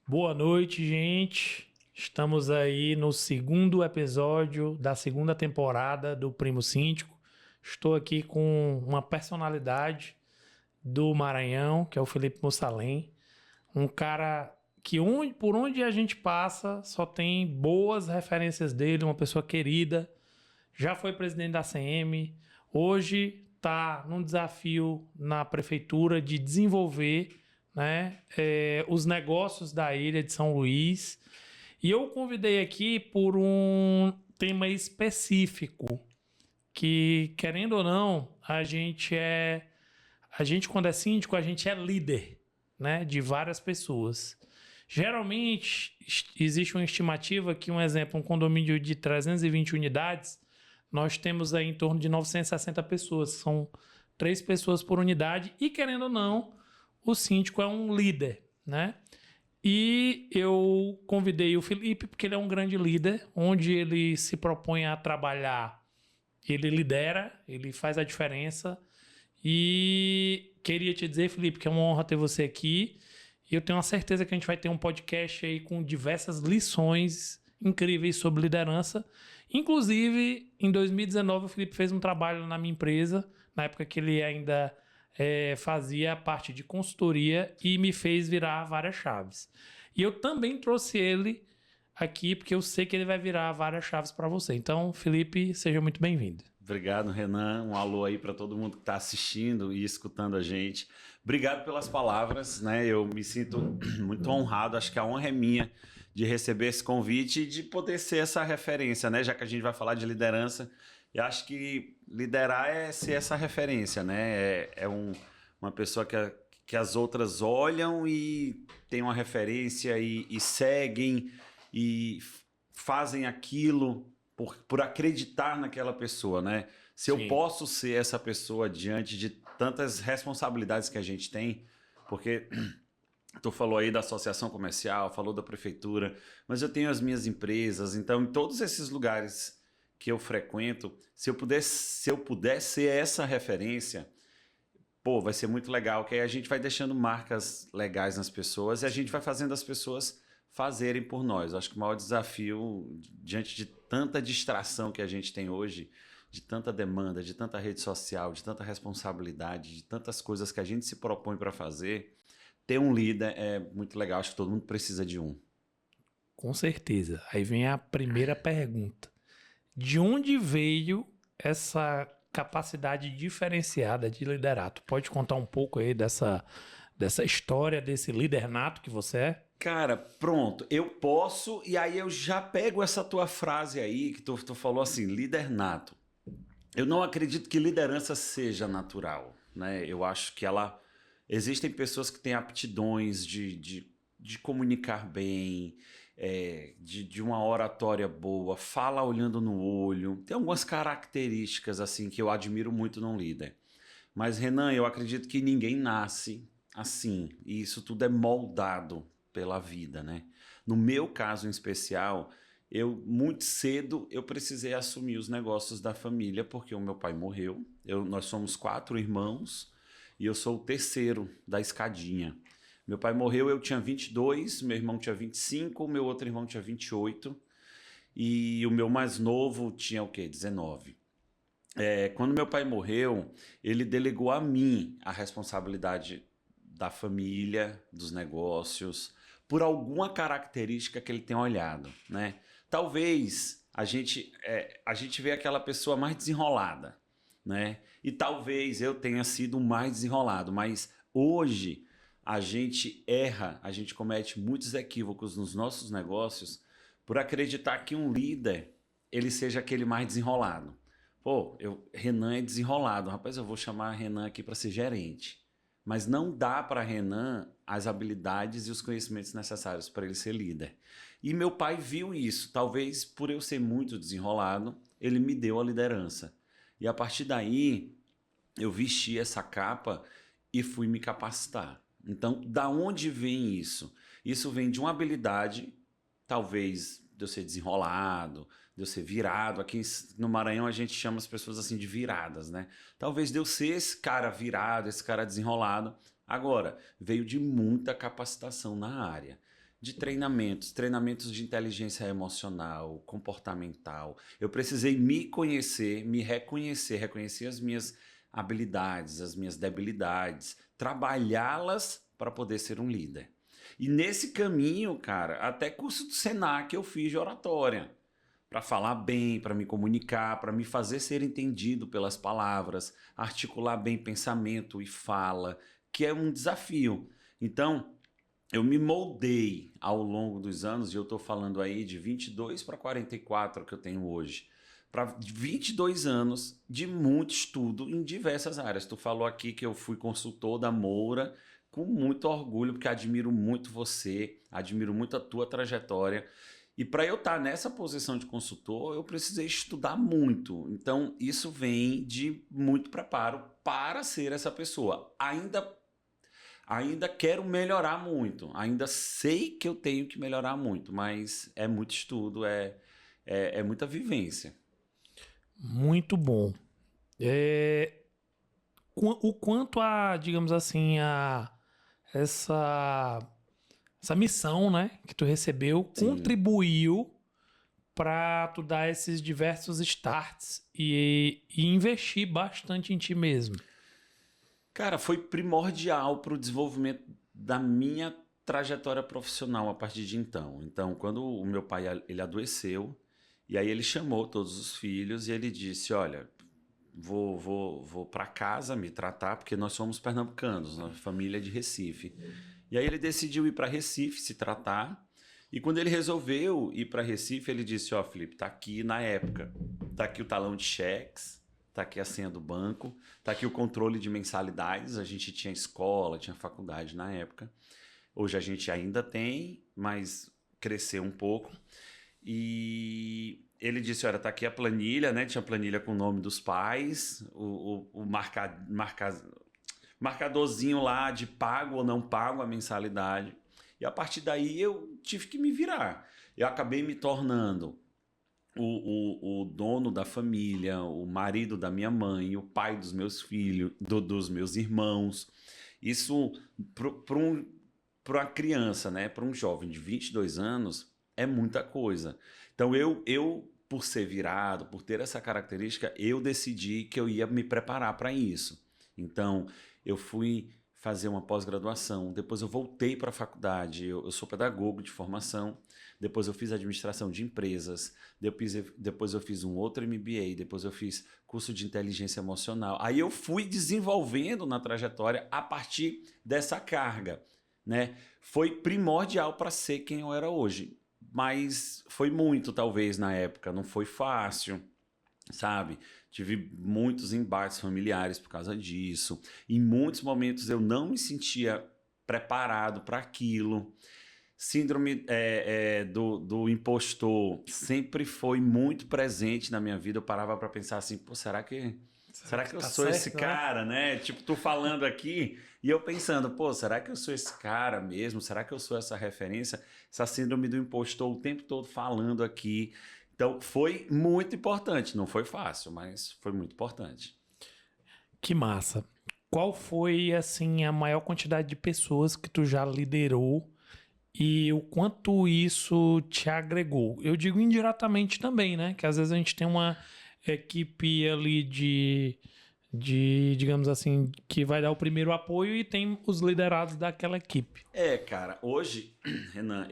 Boa noite, gente. Estamos aí no segundo episódio da segunda temporada do Primo Síndico. Estou aqui com uma personalidade do Maranhão, que é o Felipe Mussalem. Um cara que por onde a gente passa só tem boas referências dele, uma pessoa querida. Já foi presidente da CM, hoje está num desafio na prefeitura de desenvolver, né, os negócios da ilha de São Luís. E eu o convidei aqui por um tema específico, que, querendo ou não, a gente quando é síndico, a gente é líder, né, de várias pessoas. Geralmente, existe uma estimativa que, um exemplo, um condomínio de 320 unidades, nós temos aí em torno de 960 pessoas. São 3 pessoas por unidade e, querendo ou não, o síndico é um líder, né? E eu convidei o Felipe porque ele é um grande líder, onde ele se propõe a trabalhar, ele lidera, ele faz a diferença. E queria te dizer, Felipe, que é uma honra ter você aqui. E eu tenho uma certeza que a gente vai ter um podcast aí com diversas lições incríveis sobre liderança. Inclusive, em 2019, o Felipe fez um trabalho na minha empresa, na época que ele ainda fazia parte de consultoria, e me fez virar várias chaves. E eu também trouxe ele aqui, porque eu sei que ele vai virar várias chaves para você. Então, Felipe, seja muito bem-vindo. Obrigado, Renan. Um alô aí para todo mundo que está assistindo e escutando a gente. Obrigado pelas palavras, né? Eu me sinto muito honrado. Acho que a honra é minha de receber esse convite e de poder ser essa referência, né? Já que a gente vai falar de liderança, eu acho que liderar é ser essa referência, né? Uma pessoa que as outras olham e tem uma referência e seguem e fazem aquilo por acreditar naquela pessoa, né? Se eu Sim. posso ser essa pessoa diante de tantas responsabilidades que a gente tem, porque tu falou aí da associação comercial, falou da prefeitura, mas eu tenho as minhas empresas, então em todos esses lugares que eu frequento, se eu puder ser essa referência, pô, vai ser muito legal, que aí a gente vai deixando marcas legais nas pessoas e a gente vai fazendo as pessoas fazerem por nós. Acho que o maior desafio, diante de tanta distração que a gente tem hoje, de tanta demanda, de tanta rede social, de tanta responsabilidade, de tantas coisas que a gente se propõe para fazer, ter um líder é muito legal. Acho que todo mundo precisa de um. Com certeza. Aí vem a primeira pergunta. De onde veio essa capacidade diferenciada de liderar? Tu pode contar um pouco aí dessa história, desse líder nato que você é? Cara, pronto, eu posso, e aí eu já pego essa tua frase aí, que tu falou assim, líder nato. Eu não acredito que liderança seja natural, né? Eu acho que existem pessoas que têm aptidões de comunicar bem, de uma oratória boa, fala olhando no olho. Tem algumas características assim que eu admiro muito num líder. Mas, Renan, eu acredito que ninguém nasce assim, e isso tudo é moldado pela vida, né? No meu caso em especial, muito cedo eu precisei assumir os negócios da família porque o meu pai morreu. Nós somos 4 irmãos e eu sou o terceiro da escadinha. Meu pai morreu, eu tinha 22, meu irmão tinha 25, meu outro irmão tinha 28 e o meu mais novo tinha o quê? 19. Quando meu pai morreu, ele delegou a mim a responsabilidade da família, dos negócios, por alguma característica que ele tem olhado, né? Talvez a gente vê aquela pessoa mais desenrolada, né? E talvez eu tenha sido o mais desenrolado, mas hoje a gente erra, a gente comete muitos equívocos nos nossos negócios por acreditar que um líder ele seja aquele mais desenrolado. Pô, Renan é desenrolado. Rapaz, eu vou chamar Renan aqui para ser gerente. Mas não dá para Renan as habilidades e os conhecimentos necessários para ele ser líder. E meu pai viu isso. Talvez por eu ser muito desenrolado, ele me deu a liderança. E a partir daí, eu vesti essa capa e fui me capacitar. Então, da onde vem isso? Isso vem de uma habilidade, talvez de eu ser desenrolado, de eu ser virado. Aqui no Maranhão a gente chama as pessoas assim de viradas, né? Talvez de eu ser esse cara virado, esse cara desenrolado. Agora, veio de muita capacitação na área. de treinamentos de inteligência emocional, comportamental. Eu precisei me conhecer, me reconhecer as minhas habilidades, as minhas debilidades, trabalhá-las para poder ser um líder. E nesse caminho, cara, até curso do Senac eu fiz de oratória, para falar bem, para me comunicar, para me fazer ser entendido pelas palavras, articular bem pensamento e fala, que é um desafio. Então, eu me moldei ao longo dos anos, e eu estou falando aí de 22 para 44 que eu tenho hoje, para 22 anos de muito estudo em diversas áreas. Tu falou aqui que eu fui consultor da Moura, com muito orgulho, porque admiro muito você, admiro muito a tua trajetória. E para eu estar nessa posição de consultor, eu precisei estudar muito. Então, isso vem de muito preparo para ser essa pessoa. Ainda quero melhorar muito, ainda sei que eu tenho que melhorar muito, mas é muito estudo, é muita vivência. Muito bom. O quanto digamos assim, essa missão, né, que tu recebeu, Sim. contribuiu para tu dar esses diversos starts e investir bastante em ti mesmo. Cara, foi primordial para o desenvolvimento da minha trajetória profissional a partir de então. Então, quando o meu pai ele adoeceu, e aí ele chamou todos os filhos e ele disse, olha, vou para casa me tratar, porque nós somos pernambucanos, uma família de Recife. E aí ele decidiu ir para Recife se tratar, e quando ele resolveu ir para Recife, ele disse, ó, Felipe, tá aqui na época, tá aqui o talão de cheques, tá aqui a senha do banco, tá aqui o controle de mensalidades, a gente tinha escola, tinha faculdade na época. Hoje a gente ainda tem, mas cresceu um pouco. E ele disse, olha, tá aqui a planilha, né? Tinha planilha com o nome dos pais, o marcadorzinho lá de pago ou não pago a mensalidade. E a partir daí eu tive que me virar. Eu acabei me tornando o dono da família, o marido da minha mãe, o pai dos meus filhos, dos meus irmãos. Isso, para uma criança, né, para um jovem de 22 anos, é muita coisa. Então, eu, por ser virado, por ter essa característica, eu decidi que eu ia me preparar para isso. Então, eu fui fazer uma pós-graduação, depois eu voltei para a faculdade, eu sou pedagogo de formação, depois eu fiz administração de empresas, depois eu fiz um outro MBA, depois eu fiz curso de inteligência emocional. Aí eu fui desenvolvendo na trajetória a partir dessa carga, né? Foi primordial para ser quem eu era hoje, mas foi muito talvez na época, não foi fácil, sabe? Tive muitos embates familiares por causa disso. Em muitos momentos eu não me sentia preparado para aquilo. Síndrome do impostor sempre foi muito presente na minha vida. Eu parava para pensar assim, pô, será que eu tá sou certo, esse cara, né? Tipo, tu falando aqui e eu pensando, pô, será que eu sou esse cara mesmo? Será que eu sou essa referência? Essa síndrome do impostor o tempo todo falando aqui. Então, foi muito importante. Não foi fácil, mas foi muito importante. Que massa. Qual foi, assim, a maior quantidade de pessoas que tu já liderou e o quanto isso te agregou? Eu digo indiretamente também, né? Que às vezes a gente tem uma equipe ali de digamos assim, que vai dar o primeiro apoio e tem os liderados daquela equipe. Cara, hoje, Renan,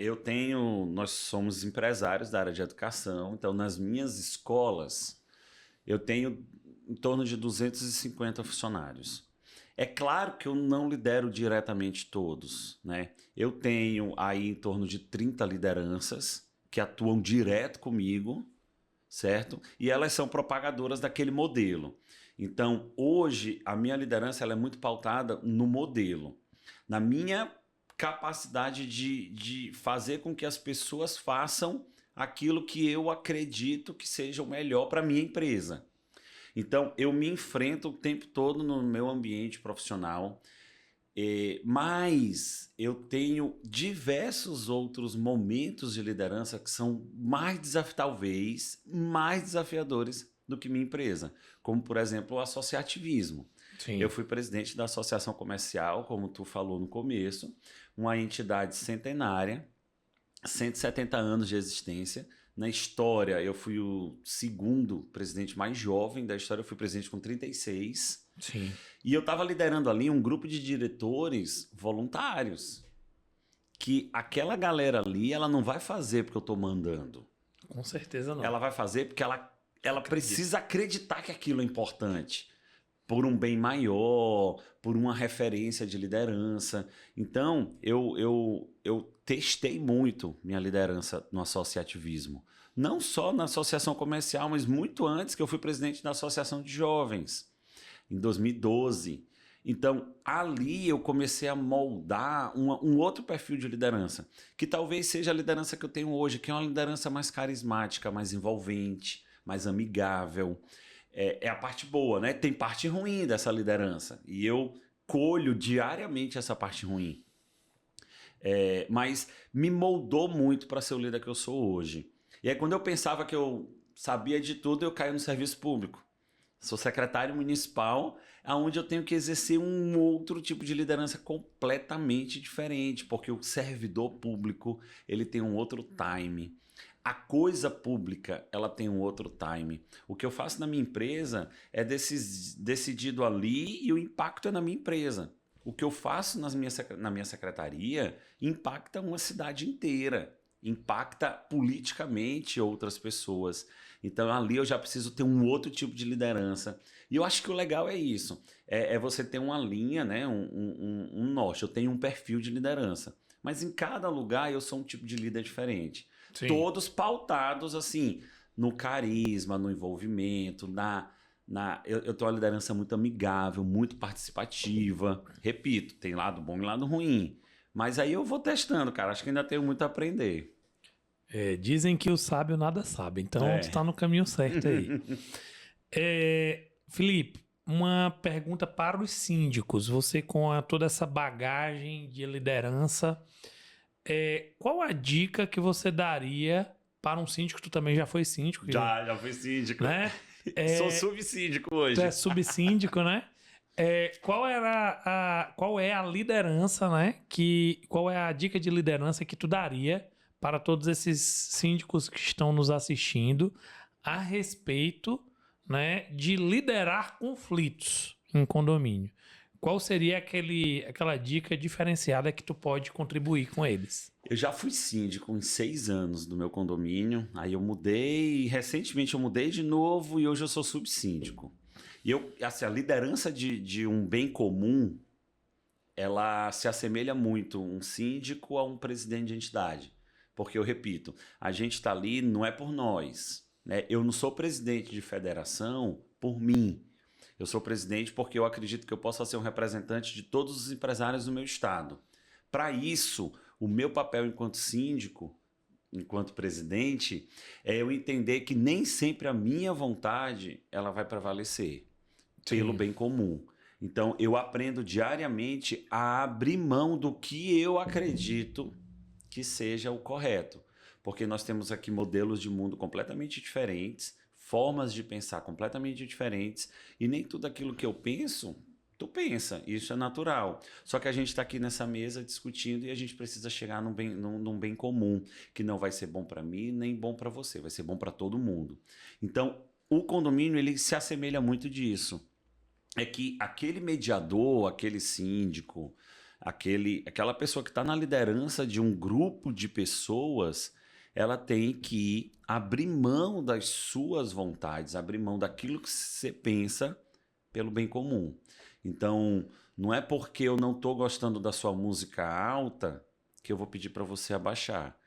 nós somos empresários da área de educação, então nas minhas escolas eu tenho em torno de 250 funcionários. É claro que eu não lidero diretamente todos, né? Eu tenho aí em torno de 30 lideranças que atuam direto comigo, certo? E elas são propagadoras daquele modelo. Então, hoje, a minha liderança ela é muito pautada no modelo, na minha capacidade de fazer com que as pessoas façam aquilo que eu acredito que seja o melhor para a minha empresa. Então, eu me enfrento o tempo todo no meu ambiente profissional, mas eu tenho diversos outros momentos de liderança que são talvez mais desafiadores do que minha empresa, como, por exemplo, o associativismo. Sim. Eu fui presidente da Associação Comercial, como tu falou no começo, uma entidade centenária, 170 anos de existência. Na história, eu fui o segundo presidente mais jovem da história. Eu fui presidente com 36. Sim. E eu estava liderando ali um grupo de diretores voluntários. Que aquela galera ali, ela não vai fazer porque eu estou mandando. Com certeza não. Ela vai fazer porque ela precisa acreditar que aquilo é importante. Por um bem maior, por uma referência de liderança. Então, eu testei muito minha liderança no associativismo. Não só na associação comercial, mas muito antes, que eu fui presidente da Associação de Jovens, em 2012. Então, ali eu comecei a moldar um outro perfil de liderança, que talvez seja a liderança que eu tenho hoje, que é uma liderança mais carismática, mais envolvente, mais amigável. É a parte boa, né? Tem parte ruim dessa liderança. E eu colho diariamente essa parte ruim. Mas me moldou muito para ser o líder que eu sou hoje. E aí, quando eu pensava que eu sabia de tudo, eu caí no serviço público. Sou secretário municipal, onde eu tenho que exercer um outro tipo de liderança completamente diferente, porque o servidor público ele tem um outro time. A coisa pública, ela tem um outro time. O que eu faço na minha empresa é decidido ali e o impacto é na minha empresa. O que eu faço na minha secretaria impacta uma cidade inteira, impacta politicamente outras pessoas. Então ali eu já preciso ter um outro tipo de liderança. E eu acho que o legal é isso, é você ter uma linha, né? um norte. Eu tenho um perfil de liderança, mas em cada lugar eu sou um tipo de líder diferente. Sim. Todos pautados assim no carisma, no envolvimento, eu tenho uma liderança muito amigável, muito participativa. Repito, tem lado bom e lado ruim. Mas aí eu vou testando, cara. Acho que ainda tenho muito a aprender. Dizem que o sábio nada sabe, então tu tá no caminho certo aí. Felipe, uma pergunta para os síndicos. Você com toda essa bagagem de liderança, qual a dica que você daria para um síndico? Tu também já foi síndico? Já fui síndico. Né? Sou subsíndico hoje. Tu é subsíndico, né? Qual é a liderança, né? Qual é a dica de liderança que tu daria para todos esses síndicos que estão nos assistindo a respeito, né, de liderar conflitos em condomínio? Qual seria aquela dica diferenciada que tu pode contribuir com eles? Eu já fui síndico em 6 anos do meu condomínio, aí eu mudei, recentemente eu mudei de novo e hoje eu sou subsíndico. E a liderança de um bem comum, ela se assemelha muito um síndico a um presidente de entidade. Porque eu repito, a gente está ali não é por nós, né? Eu não sou presidente de federação por mim. Eu sou presidente porque eu acredito que eu possa ser um representante de todos os empresários do meu estado. Para isso, o meu papel enquanto síndico, enquanto presidente, é eu entender que nem sempre a minha vontade ela vai prevalecer pelo bem comum. Então, eu aprendo diariamente a abrir mão do que eu acredito que seja o correto. Porque nós temos aqui modelos de mundo completamente diferentes, formas de pensar completamente diferentes, e nem tudo aquilo que eu penso, tu pensa. Isso é natural. Só que a gente está aqui nessa mesa discutindo e a gente precisa chegar num bem comum, que não vai ser bom para mim nem bom para você, vai ser bom para todo mundo. Então, o condomínio ele se assemelha muito disso. É que aquele mediador, aquele síndico, aquela pessoa que está na liderança de um grupo de pessoas, ela tem que abrir mão das suas vontades, abrir mão daquilo que você pensa pelo bem comum. Então, não é porque eu não estou gostando da sua música alta que eu vou pedir para você abaixar.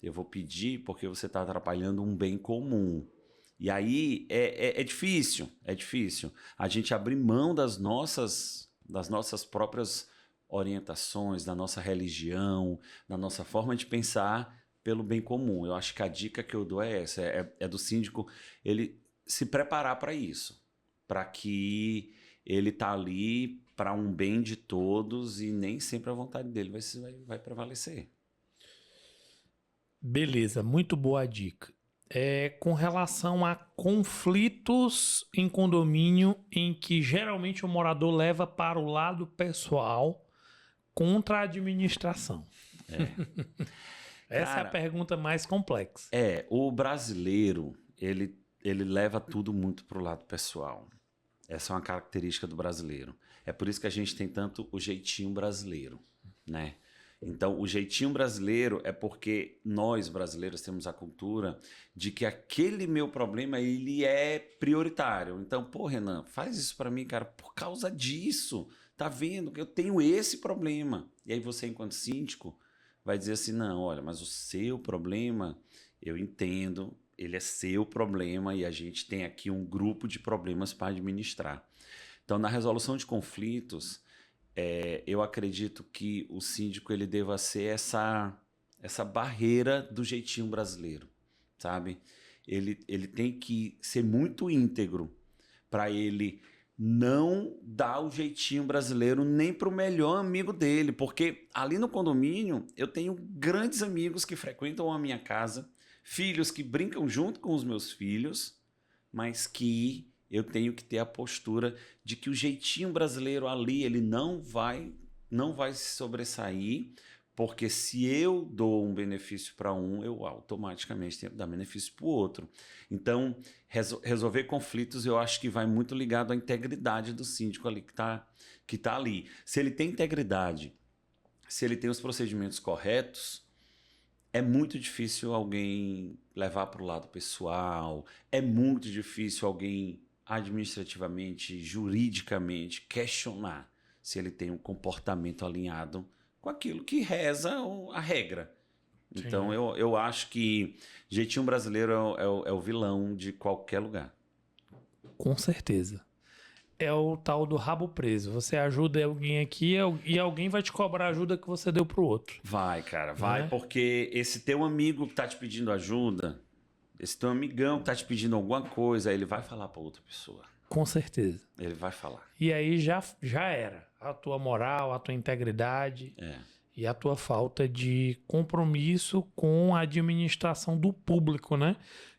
Eu vou pedir porque você está atrapalhando um bem comum. E aí é difícil, a gente abrir mão das nossas próprias orientações, da nossa religião, da nossa forma de pensar pelo bem comum. Eu acho que a dica que eu dou é essa, é do síndico ele se preparar para isso, para que ele está ali para um bem de todos e nem sempre a vontade dele vai prevalecer. Beleza, muito boa dica. Com relação a conflitos em condomínio em que geralmente o morador leva para o lado pessoal contra a administração. Essa é a pergunta mais complexa. O brasileiro, ele leva tudo muito pro lado pessoal. Essa é uma característica do brasileiro. É por isso que a gente tem tanto o jeitinho brasileiro, né? Então, o jeitinho brasileiro é porque nós, brasileiros, temos a cultura de que aquele meu problema, ele é prioritário. Então, pô, Renan, faz isso para mim, cara, por causa disso. Tá vendo que eu tenho esse problema. E aí você, enquanto síndico, vai dizer assim, não, olha, mas o seu problema, eu entendo, ele é seu problema e a gente tem aqui um grupo de problemas para administrar. Então, na resolução de conflitos, eu acredito que o síndico ele deva ser essa barreira do jeitinho brasileiro, sabe? Ele tem que ser muito íntegro para ele não dar o jeitinho brasileiro nem para o melhor amigo dele, porque ali no condomínio eu tenho grandes amigos que frequentam a minha casa, filhos que brincam junto com os meus filhos, mas que eu tenho que ter a postura de que o jeitinho brasileiro ali, ele não vai se sobressair, porque se eu dou um benefício para um, eu automaticamente tenho que dar benefício para o outro. Então, resolver conflitos eu acho que vai muito ligado à integridade do síndico ali que tá ali. Se ele tem integridade, se ele tem os procedimentos corretos, é muito difícil alguém levar para o lado pessoal, é muito difícil alguém administrativamente, juridicamente, questionar se ele tem um comportamento alinhado com aquilo que reza a regra. Sim. Então, eu acho que jeitinho brasileiro é o vilão de qualquer lugar. Com certeza. É o tal do rabo preso. Você ajuda alguém aqui e alguém vai te cobrar a ajuda que você deu pro outro. Vai, cara, vai, porque esse teu amigo que tá te pedindo ajuda, esse teu amigão que tá te pedindo alguma coisa, ele vai falar pra outra pessoa. Com certeza. Ele vai falar. E aí já era. A tua moral, a tua integridade e a tua falta de compromisso com a administração do público, né?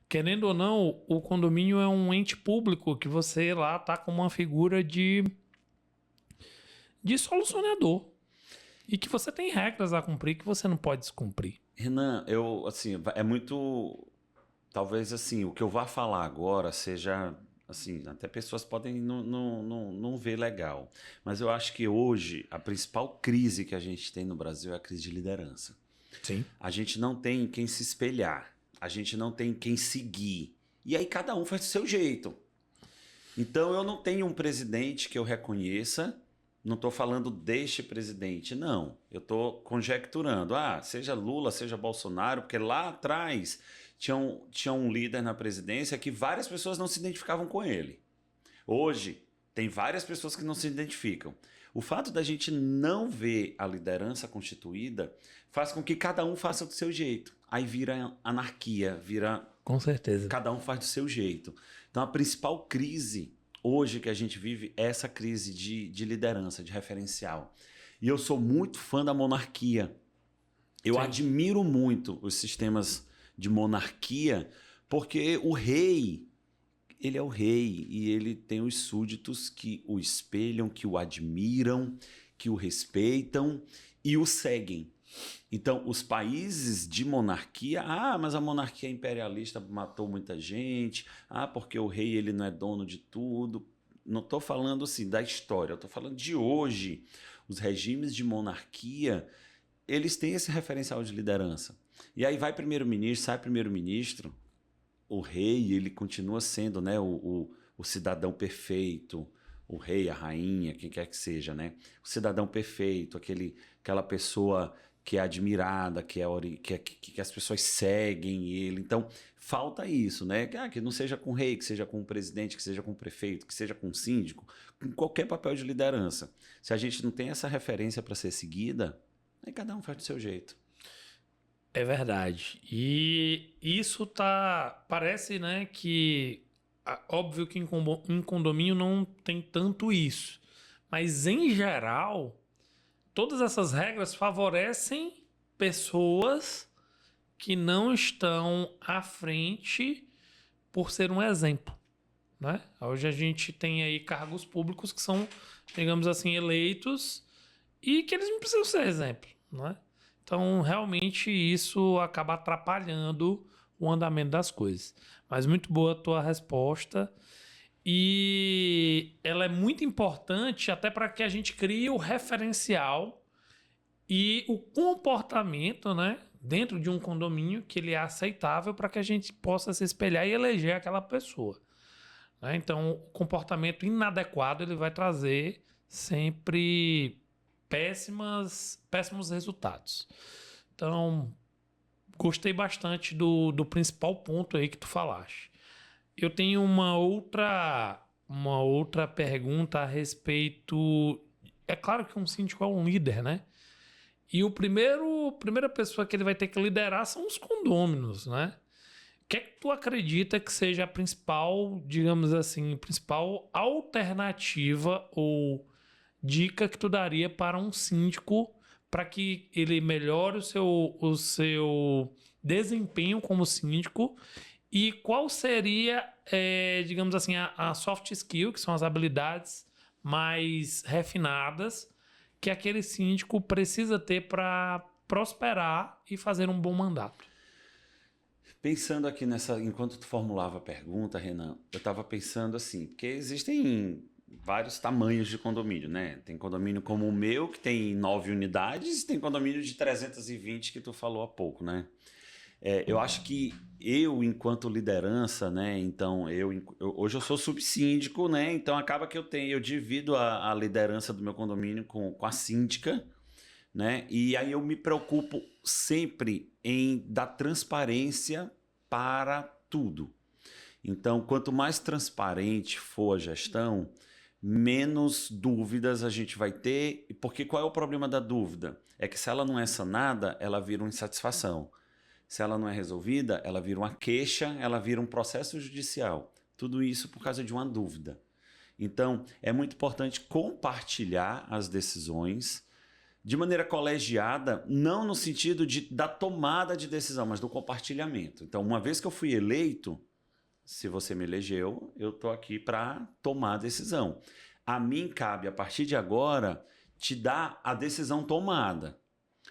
Querendo ou não, o condomínio é um ente público que você lá tá como uma figura de solucionador. E que você tem regras a cumprir que você não pode descumprir. Renan, é muito... Talvez, assim, o que eu vá falar agora seja... Assim, até pessoas podem não ver legal. Mas eu acho que hoje a principal crise que a gente tem no Brasil é a crise de liderança. Sim. A gente não tem quem se espelhar. A gente não tem quem seguir. E aí cada um faz do seu jeito. Então eu não tenho um presidente que eu reconheça. Não estou falando deste presidente, não. Eu estou conjecturando. Seja Lula, seja Bolsonaro, porque lá atrás tinha um líder na presidência que várias pessoas não se identificavam com ele. Hoje, tem várias pessoas que não se identificam. O fato da gente não ver a liderança constituída faz com que cada um faça do seu jeito. Aí vira anarquia, vira... Com certeza. Cada um faz do seu jeito. Então, a principal crise hoje que a gente vive é essa crise de liderança, de referencial. E eu sou muito fã da monarquia. Eu admiro muito os sistemas de monarquia, porque o rei, ele é o rei e ele tem os súditos que o espelham, que o admiram, que o respeitam e o seguem. Então, os países de monarquia, mas a monarquia imperialista matou muita gente, porque o rei ele não é dono de tudo. Não estou falando assim da história, eu estou falando de hoje. Os regimes de monarquia, eles têm esse referencial de liderança. E aí vai primeiro-ministro, sai primeiro-ministro, o rei ele continua sendo, né, o cidadão perfeito, o rei, a rainha, quem quer que seja, né? O cidadão perfeito, aquela pessoa que é admirada, que as pessoas seguem ele. Então, falta isso, né? Que não seja com o rei, que seja com o presidente, que seja com o prefeito, que seja com o síndico, com qualquer papel de liderança. Se a gente não tem essa referência para ser seguida, aí cada um faz do seu jeito. É verdade. E isso parece, né, que... Óbvio que em condomínio não tem tanto isso. Mas, em geral, todas essas regras favorecem pessoas que não estão à frente por ser um exemplo, né? Hoje a gente tem aí cargos públicos que são, digamos assim, eleitos e que eles não precisam ser exemplo, né? Então, realmente, isso acaba atrapalhando o andamento das coisas. Mas muito boa a tua resposta. E ela é muito importante até para que a gente crie o referencial e o comportamento, né, dentro de um condomínio que ele é aceitável para que a gente possa se espelhar e eleger aquela pessoa, né? Então, o comportamento inadequado ele vai trazer sempre péssimos resultados. Então, gostei bastante do principal ponto aí que tu falaste. Eu tenho uma outra pergunta a respeito. É claro que um síndico é um líder, né? E primeira pessoa que ele vai ter que liderar são os condôminos, né? O que é que tu acredita que seja a principal, digamos assim, principal alternativa ou dica que tu daria para um síndico para que ele melhore o seu desempenho como síndico e qual seria, digamos assim, a soft skill, que são as habilidades mais refinadas que aquele síndico precisa ter para prosperar e fazer um bom mandato? Pensando aqui enquanto tu formulava a pergunta, Renan, eu estava pensando assim, porque existem vários tamanhos de condomínio, né? Tem condomínio como o meu, que tem 9 unidades, e tem condomínio de 320 que tu falou há pouco, né? Eu acho que eu, enquanto liderança, né? Então, hoje eu sou subsíndico, né? Então, acaba que eu divido a liderança do meu condomínio com a síndica, né? E aí eu me preocupo sempre em dar transparência para tudo. Então, quanto mais transparente for a gestão, menos dúvidas a gente vai ter. Porque qual é o problema da dúvida? É que se ela não é sanada, ela vira uma insatisfação. Se ela não é resolvida, ela vira uma queixa, ela vira um processo judicial. Tudo isso por causa de uma dúvida. Então, é muito importante compartilhar as decisões de maneira colegiada, não no sentido da tomada de decisão, mas do compartilhamento. Então, uma vez que eu fui eleito, se você me elegeu, eu estou aqui para tomar a decisão. A mim cabe, a partir de agora, te dar a decisão tomada.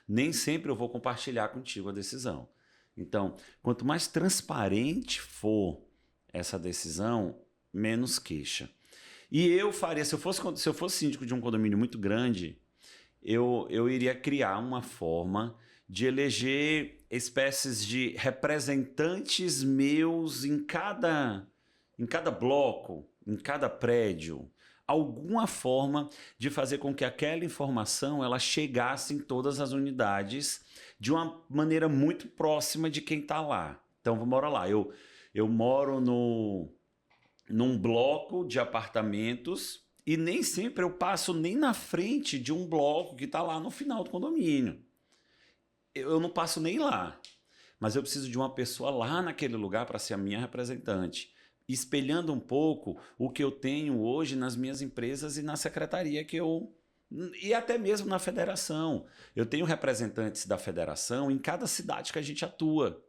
Nem sempre eu vou compartilhar contigo a decisão. Então, quanto mais transparente for essa decisão, menos queixa. E eu faria, se eu fosse síndico de um condomínio muito grande, eu iria criar uma forma de eleger espécies de representantes meus em cada bloco, em cada prédio, alguma forma de fazer com que aquela informação ela chegasse em todas as unidades de uma maneira muito próxima de quem está lá. Então, vamos lá. Eu moro num bloco de apartamentos e nem sempre eu passo nem na frente de um bloco que está lá no final do condomínio. Eu não passo nem lá, mas eu preciso de uma pessoa lá naquele lugar para ser a minha representante, espelhando um pouco o que eu tenho hoje nas minhas empresas e na secretaria e até mesmo na federação. Eu tenho representantes da federação em cada cidade que a gente atua.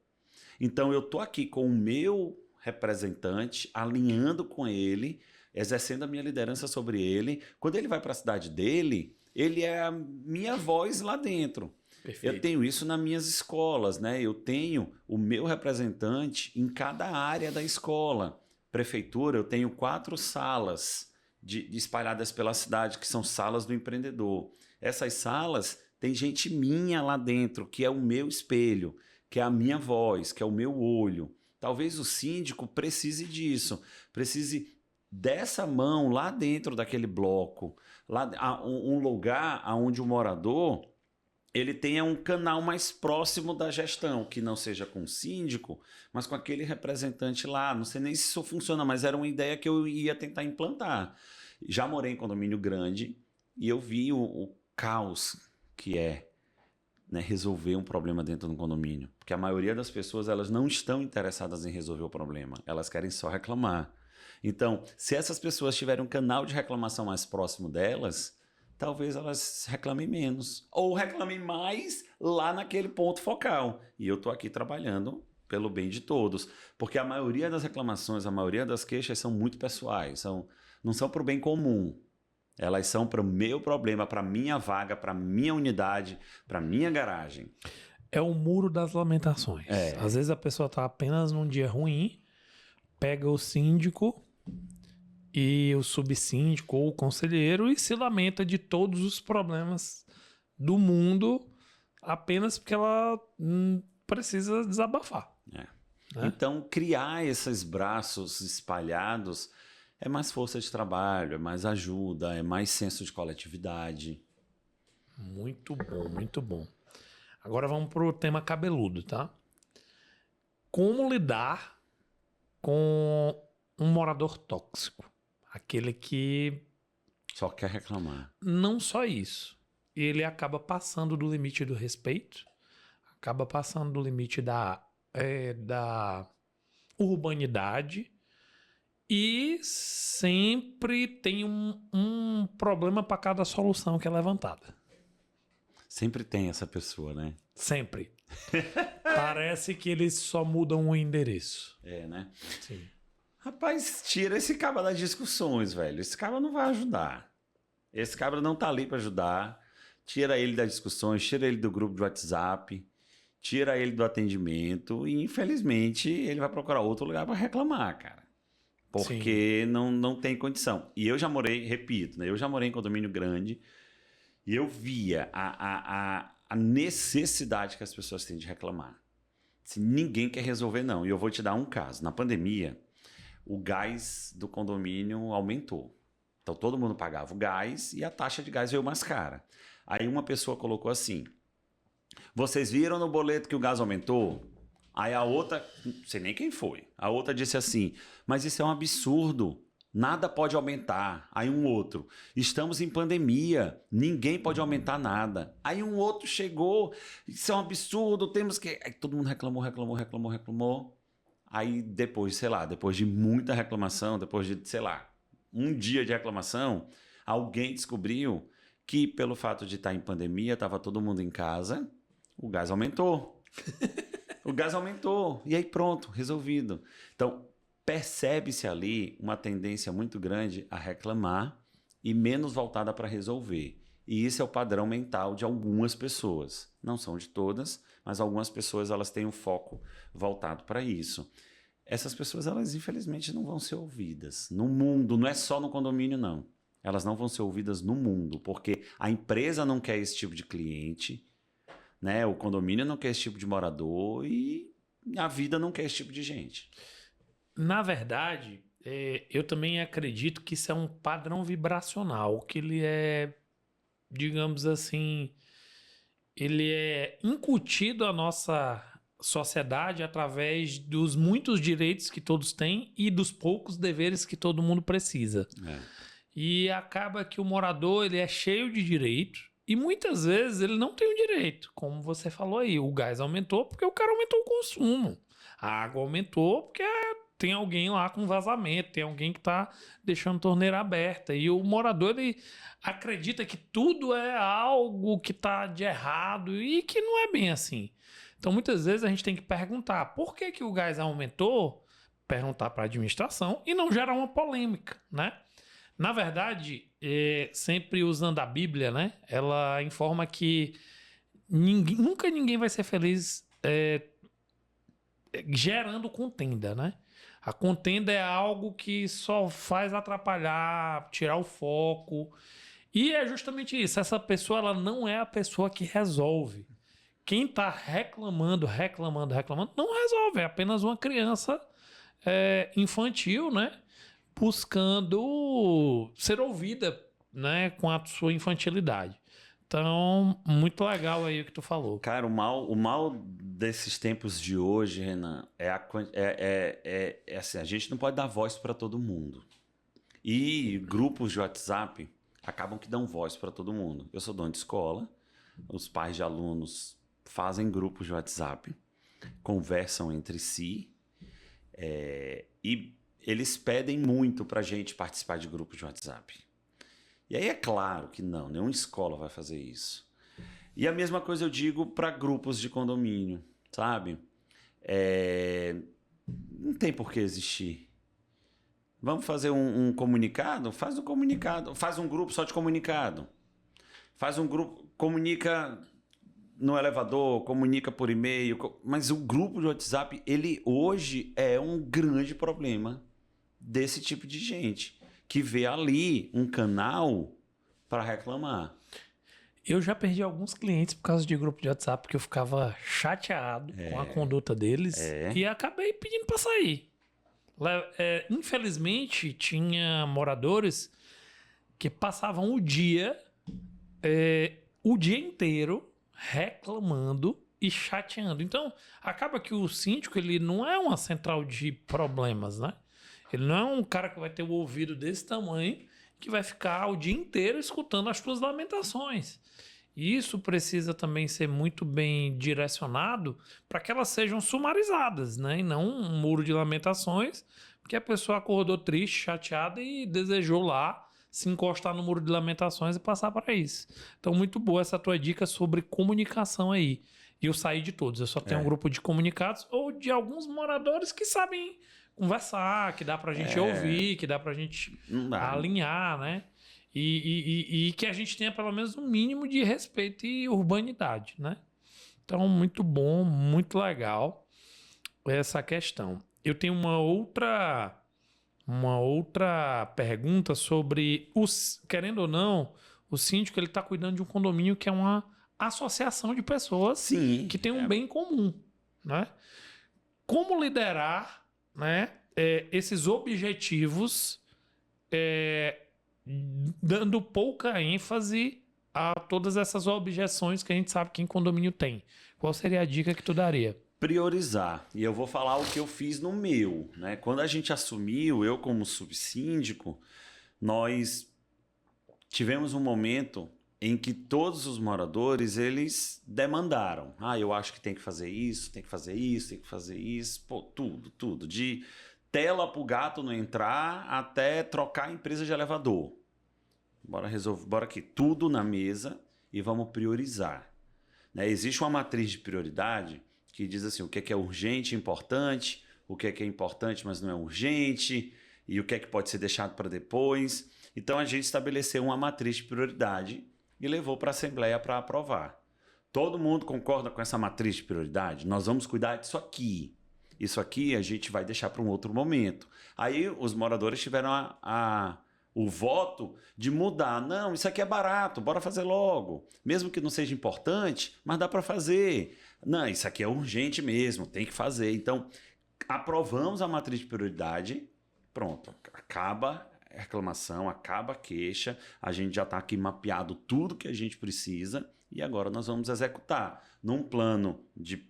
Então eu estou aqui com o meu representante, alinhando com ele, exercendo a minha liderança sobre ele. Quando ele vai para a cidade dele, ele é a minha voz lá dentro. Perfeito. Eu tenho isso nas minhas escolas, né? Eu tenho o meu representante em cada área da escola. Prefeitura, eu tenho 4 salas espalhadas pela cidade, que são salas do empreendedor. Essas salas tem gente minha lá dentro, que é o meu espelho, que é a minha voz, que é o meu olho. Talvez o síndico precise disso, precise dessa mão lá dentro daquele bloco, um lugar onde o morador ele tenha um canal mais próximo da gestão, que não seja com o síndico, mas com aquele representante lá. Não sei nem se isso funciona, mas era uma ideia que eu ia tentar implantar. Já morei em condomínio grande e eu vi o caos que é, né, resolver um problema dentro de um condomínio. Porque a maioria das pessoas elas não estão interessadas em resolver o problema, elas querem só reclamar. Então, se essas pessoas tiverem um canal de reclamação mais próximo delas, talvez elas reclamem menos. Ou reclamem mais lá naquele ponto focal. E eu estou aqui trabalhando pelo bem de todos. Porque a maioria das reclamações, a maioria das queixas são muito pessoais. Não são para o bem comum. Elas são para o meu problema, para minha vaga, para minha unidade, para minha garagem. É o muro das lamentações. É. Às vezes a pessoa tá apenas num dia ruim, pega o síndico e o subsíndico ou o conselheiro e se lamenta de todos os problemas do mundo apenas porque ela precisa desabafar. É. Né? Então, criar esses braços espalhados é mais força de trabalho, é mais ajuda, é mais senso de coletividade. Muito bom, muito bom. Agora vamos pro tema cabeludo, tá? Como lidar com um morador tóxico? Aquele que Só quer reclamar. não só isso, ele acaba passando do limite do respeito, acaba passando do limite da urbanidade e sempre tem um problema para cada solução que é levantada. Sempre tem essa pessoa, né? Sempre. Parece que eles só mudam o endereço. É, né? Sim. Rapaz, tira esse cabra das discussões, velho. Esse cabra não vai ajudar. Esse cabra não tá ali pra ajudar. Tira ele das discussões, tira ele do grupo de WhatsApp, tira ele do atendimento e, infelizmente, ele vai procurar outro lugar pra reclamar, cara. Porque não tem condição. E eu já morei, repito, né? Eu já morei em condomínio grande e eu via a necessidade que as pessoas têm de reclamar. Se ninguém quer resolver, não. E eu vou te dar um caso. Na pandemia, o gás do condomínio aumentou. Então todo mundo pagava o gás e a taxa de gás veio mais cara. Aí uma pessoa colocou assim: vocês viram no boleto que o gás aumentou? Aí a outra, não sei nem quem foi, a outra disse assim: mas isso é um absurdo, nada pode aumentar. Aí um outro: estamos em pandemia, ninguém pode aumentar nada. Aí um outro chegou: isso é um absurdo, temos que... Aí todo mundo reclamou. Aí depois, sei lá, depois de muita reclamação, depois de, sei lá, um dia de reclamação, alguém descobriu que pelo fato de estar em pandemia, estava todo mundo em casa, o gás aumentou. O gás aumentou. E aí pronto, resolvido. Então, percebe-se ali uma tendência muito grande a reclamar e menos voltada para resolver. E isso é o padrão mental de algumas pessoas. Não são de todas, mas algumas pessoas elas têm um foco voltado para isso. Essas pessoas, elas infelizmente não vão ser ouvidas. No mundo, não é só no condomínio, não. Elas não vão ser ouvidas no mundo, porque a empresa não quer esse tipo de cliente, né? O condomínio não quer esse tipo de morador e a vida não quer esse tipo de gente. Na verdade, eu também acredito que isso é um padrão vibracional, que ele é, digamos assim, ele é incutido à nossa sociedade através dos muitos direitos que todos têm e dos poucos deveres que todo mundo precisa. E acaba que o morador ele é cheio de direitos e muitas vezes ele não tem o direito. Como você falou aí, o gás aumentou porque o cara aumentou o consumo. A água aumentou porque tem alguém lá com vazamento, tem alguém que está deixando a torneira aberta. E o morador ele acredita que tudo é algo que está de errado e que não é bem assim. Então muitas vezes a gente tem que perguntar por que o gás aumentou, perguntar para a administração e não gerar uma polêmica, né? Na verdade, sempre usando a Bíblia, né? Ela informa que nunca ninguém vai ser feliz gerando contenda, né? A contenda é algo que só faz atrapalhar, tirar o foco. E é justamente isso. Essa pessoa ela não é a pessoa que resolve. Quem está reclamando, não resolve. É apenas uma criança infantil, né? Buscando ser ouvida, né, com a sua infantilidade. Então, muito legal aí o que tu falou. Cara, o mal desses tempos de hoje, Renan, é assim, a gente não pode dar voz para todo mundo. E grupos de WhatsApp acabam que dão voz para todo mundo. Eu sou dono de escola, os pais de alunos fazem grupos de WhatsApp, conversam entre si, e eles pedem muito para a gente participar de grupos de WhatsApp. E aí é claro que não, nenhuma escola vai fazer isso. E a mesma coisa eu digo para grupos de condomínio, sabe? Não tem por que existir. Vamos fazer um comunicado? Faz um comunicado. Faz um grupo só de comunicado. Faz um grupo, comunica no elevador, comunica por e-mail. Mas o grupo de WhatsApp, ele hoje é um grande problema desse tipo de gente, que vê ali um canal para reclamar. Eu já perdi alguns clientes por causa de grupo de WhatsApp, porque eu ficava chateado com a conduta deles e acabei pedindo para sair. Infelizmente, tinha moradores que passavam o dia inteiro reclamando e chateando. Então, acaba que o síndico, ele não é uma central de problemas, né? Ele não é um cara que vai ter o ouvido desse tamanho que vai ficar o dia inteiro escutando as suas lamentações. E isso precisa também ser muito bem direcionado para que elas sejam sumarizadas, né? E não um muro de lamentações, porque a pessoa acordou triste, chateada e desejou lá se encostar no muro de lamentações e passar para isso. Então, muito boa essa tua dica sobre comunicação aí. E eu saí de todos. Eu só tenho um grupo de comunicados ou de alguns moradores que sabem conversar, que dá pra gente ouvir, que dá pra gente alinhar, né? E que a gente tenha pelo menos um mínimo de respeito e urbanidade, né? Então, muito bom, muito legal essa questão. Eu tenho uma outra pergunta sobre, querendo ou não, o síndico ele está cuidando de um condomínio que é uma associação de pessoas que tem um bem comum, né? Como liderar, né, esses objetivos dando pouca ênfase a todas essas objeções que a gente sabe que em condomínio tem. Qual seria a dica que tu daria? Priorizar. E eu vou falar o que eu fiz no meu, né? Quando a gente assumiu, eu como subsíndico, nós tivemos um momento em que todos os moradores, eles demandaram. Eu acho que tem que fazer isso, tem que fazer isso, tem que fazer isso. Pô, tudo. De tela pro gato não entrar até trocar a empresa de elevador. Bora resolver, bora aqui. Tudo na mesa e vamos priorizar. Né? Existe uma matriz de prioridade que diz assim, o que é urgente e importante, o que é importante, mas não é urgente, e o que é que pode ser deixado para depois. Então, a gente estabeleceu uma matriz de prioridade e levou para a Assembleia para aprovar. Todo mundo concorda com essa matriz de prioridade? Nós vamos cuidar disso aqui. Isso aqui a gente vai deixar para um outro momento. Aí os moradores tiveram o voto de mudar. Não, isso aqui é barato, bora fazer logo. Mesmo que não seja importante, mas dá para fazer. Não, isso aqui é urgente mesmo, tem que fazer. Então, aprovamos a matriz de prioridade, pronto, acaba a reclamação, acaba a queixa, a gente já está aqui mapeado tudo que a gente precisa e agora nós vamos executar num plano de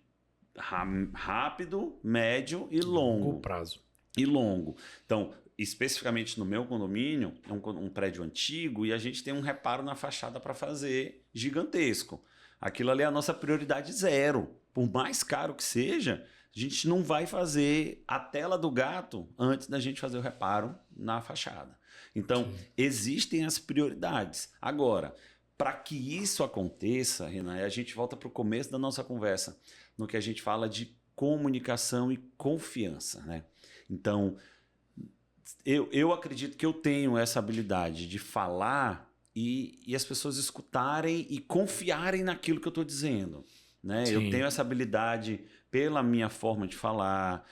rápido, médio e longo. Prazo. E longo. Então, especificamente no meu condomínio, é um prédio antigo e a gente tem um reparo na fachada para fazer gigantesco. Aquilo ali é a nossa prioridade zero. Por mais caro que seja, a gente não vai fazer a tela do gato antes da gente fazer o reparo na fachada. Então, existem as prioridades. Agora, para que isso aconteça, Renan, a gente volta para o começo da nossa conversa, no que a gente fala de comunicação e confiança, né? Então, eu acredito que eu tenho essa habilidade de falar e as pessoas escutarem e confiarem naquilo que eu estou dizendo, né? Eu tenho essa habilidade pela minha forma de falar,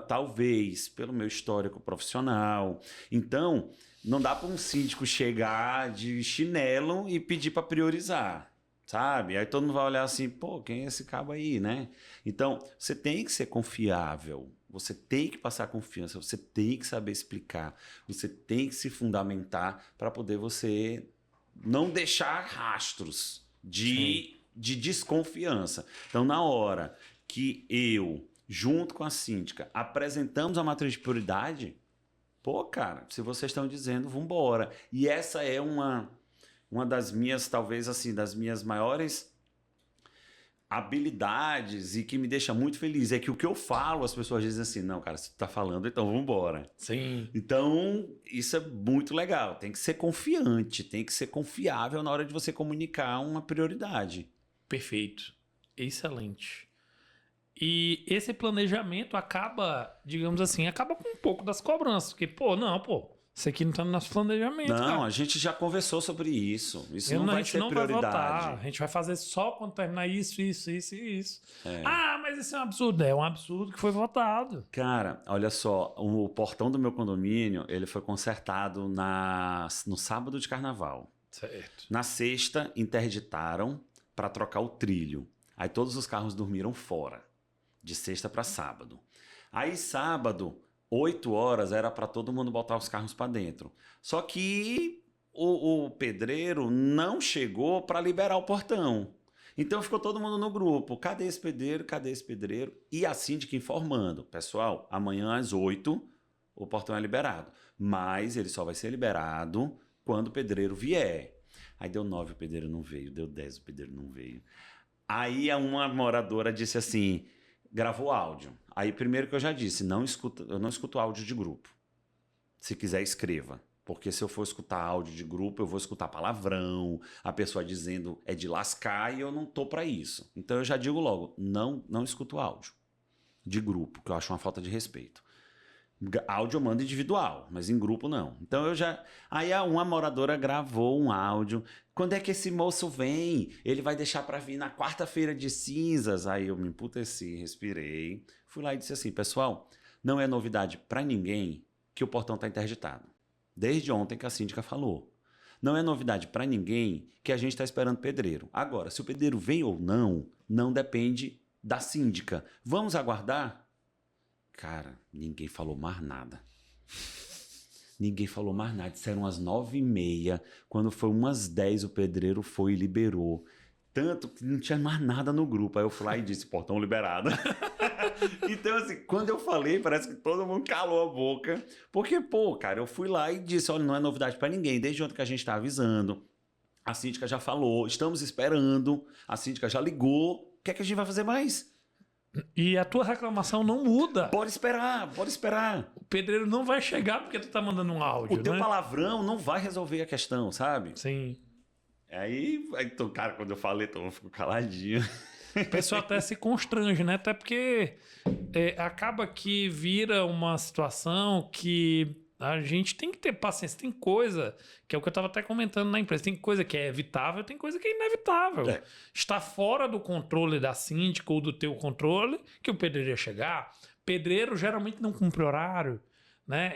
talvez pelo meu histórico profissional. Então, não dá para um síndico chegar de chinelo e pedir para priorizar, sabe? Aí todo mundo vai olhar assim, pô, quem é esse cabo aí, né? Então, você tem que ser confiável, você tem que passar confiança, você tem que saber explicar, você tem que se fundamentar para poder você não deixar rastros de desconfiança. Então, na hora que eu, junto com a síndica, apresentamos a matriz de prioridade, pô, cara, se vocês estão dizendo, vambora. E essa é uma das minhas, talvez assim, das minhas maiores habilidades e que me deixa muito feliz. É que o que eu falo, as pessoas dizem assim, não, cara, se tu tá falando, então vambora. Sim. Então, isso é muito legal. Tem que ser confiante, tem que ser confiável na hora de você comunicar uma prioridade. Perfeito. Excelente. E esse planejamento acaba, digamos assim, acaba com um pouco das cobranças. Porque, pô, isso aqui não tá no nosso planejamento, Não, cara. a gente já conversou sobre isso. Isso não A vai gente ser não vai votar. prioridade. A gente vai fazer só quando terminar isso, isso, isso e isso. É. Ah, mas isso é um absurdo. É um absurdo que foi votado. Cara, olha só, o portão do meu condomínio, ele foi consertado no sábado de carnaval. Certo. Na sexta, interditaram para trocar o trilho. Aí todos os carros dormiram fora, de sexta para sábado. Aí sábado, 8 horas, era para todo mundo botar os carros para dentro. Só que o pedreiro não chegou para liberar o portão. Então ficou todo mundo no grupo. Cadê esse pedreiro? Cadê esse pedreiro? E a síndica informando. Pessoal, amanhã às 8 o portão é liberado. Mas ele só vai ser liberado quando o pedreiro vier. Aí deu 9, o pedreiro não veio. Deu 10, o pedreiro não veio. Aí uma moradora disse assim, gravou áudio. Aí primeiro que eu já disse, eu não escuto áudio de grupo. Se quiser, escreva. Porque se eu for escutar áudio de grupo, eu vou escutar palavrão, a pessoa dizendo é de lascar e eu não tô pra isso. Então eu já digo logo, não escuto áudio de grupo, que eu acho uma falta de respeito. Áudio eu mando individual, mas em grupo não. Então eu já... Aí uma moradora gravou um áudio. Quando é que esse moço vem? Ele vai deixar pra vir na quarta-feira de cinzas. Aí eu me emputeci, respirei. Fui lá e disse assim, pessoal, não é novidade pra ninguém que o portão tá interditado. Desde ontem que a síndica falou. Não é novidade pra ninguém que a gente tá esperando pedreiro. Agora, se o pedreiro vem ou não depende da síndica. Vamos aguardar? Cara, ninguém falou mais nada. Ninguém falou mais nada. Disseram umas 9h30. Quando foi umas 10, o pedreiro foi e liberou. Tanto que não tinha mais nada no grupo. Aí eu fui lá e disse, portão liberado. Então, assim, quando eu falei, parece que todo mundo calou a boca. Porque, pô, cara, eu fui lá e disse, olha, não é novidade pra ninguém. Desde ontem que a gente tá avisando. A síndica já falou, estamos esperando. A síndica já ligou. O que é que a gente vai fazer mais? E a tua reclamação não muda. Pode esperar, pode esperar. O pedreiro não vai chegar porque tu tá mandando um áudio, O teu né? palavrão não vai resolver a questão, sabe? Sim. Aí então, cara, quando eu falei, então eu fico caladinho. O pessoal até se constrange, né? Até porque acaba que vira uma situação que a gente tem que ter paciência. Tem coisa, que é o que eu estava até comentando na empresa, tem coisa que é evitável, tem coisa que é inevitável. É. Está fora do controle da síndica ou do teu controle que o pedreiro ia chegar. Pedreiro geralmente não cumpre horário. Né?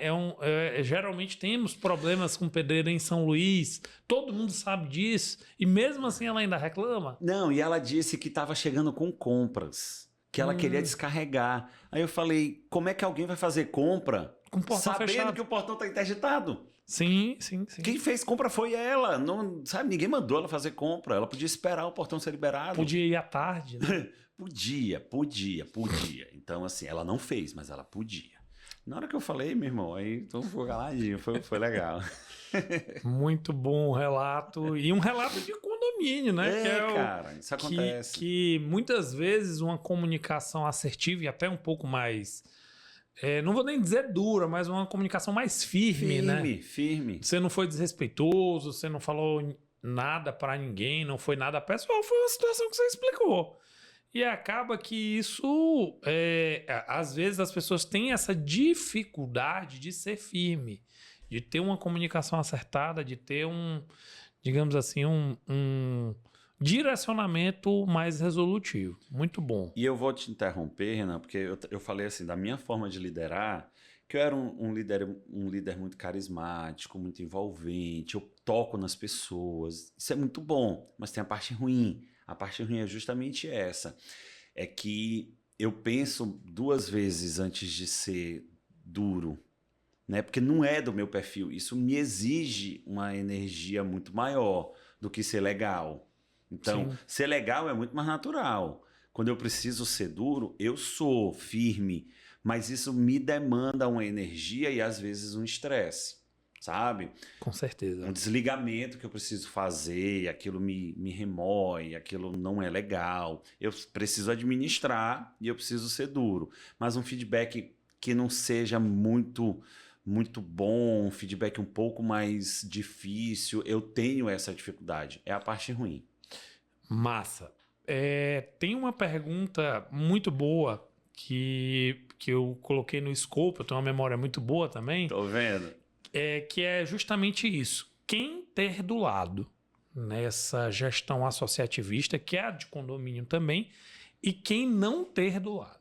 Geralmente temos problemas com pedreiro em São Luís, todo mundo sabe disso, e mesmo assim ela ainda reclama. Não, e ela disse que estava chegando com compras, que ela queria descarregar. Aí eu falei, como é que alguém vai fazer compra Com o portão sabendo fechado. que o portão está interditado? Sim. Quem fez compra foi ela, não, sabe? Ninguém mandou ela fazer compra, ela podia esperar o portão ser liberado. Podia ir à tarde, né? Podia. Então, assim, ela não fez, mas ela podia. Na hora que eu falei, meu irmão, aí então ficou caladinho, foi legal. Muito bom o relato. E um relato de condomínio, né? Cara, isso acontece. Que muitas vezes uma comunicação assertiva e até um pouco mais... não vou nem dizer dura, mas uma comunicação mais firme, né? Firme. Você não foi desrespeitoso, você não falou nada pra ninguém, não foi nada pessoal, foi uma situação que você explicou. E acaba que isso, às vezes as pessoas têm essa dificuldade de ser firme, de ter uma comunicação acertada, de ter digamos assim, um direcionamento mais resolutivo. Muito bom. E eu vou te interromper, Renan, porque eu falei assim, da minha forma de liderar, que eu era um líder muito carismático, muito envolvente, eu toco nas pessoas, isso é muito bom, mas tem a parte ruim. A parte ruim é justamente essa, é que eu penso 2 vezes antes de ser duro, né? Porque não é do meu perfil, isso me exige uma energia muito maior do que ser legal. Então, Sim. ser legal é muito mais natural. Quando eu preciso ser duro, eu sou firme, mas isso me demanda uma energia e às vezes um estresse. Sabe? Com certeza. Um desligamento que eu preciso fazer, aquilo me remói, aquilo não é legal. Eu preciso administrar e eu preciso ser duro. Mas um feedback que não seja muito bom, um feedback um pouco mais difícil, eu tenho essa dificuldade. É a parte ruim. Massa. Tem uma pergunta muito boa que eu coloquei no escopo, eu tenho uma memória muito boa também, Tô vendo. que é justamente isso. Quem ter do lado nessa gestão associativista, que é a de condomínio também, e quem não ter do lado.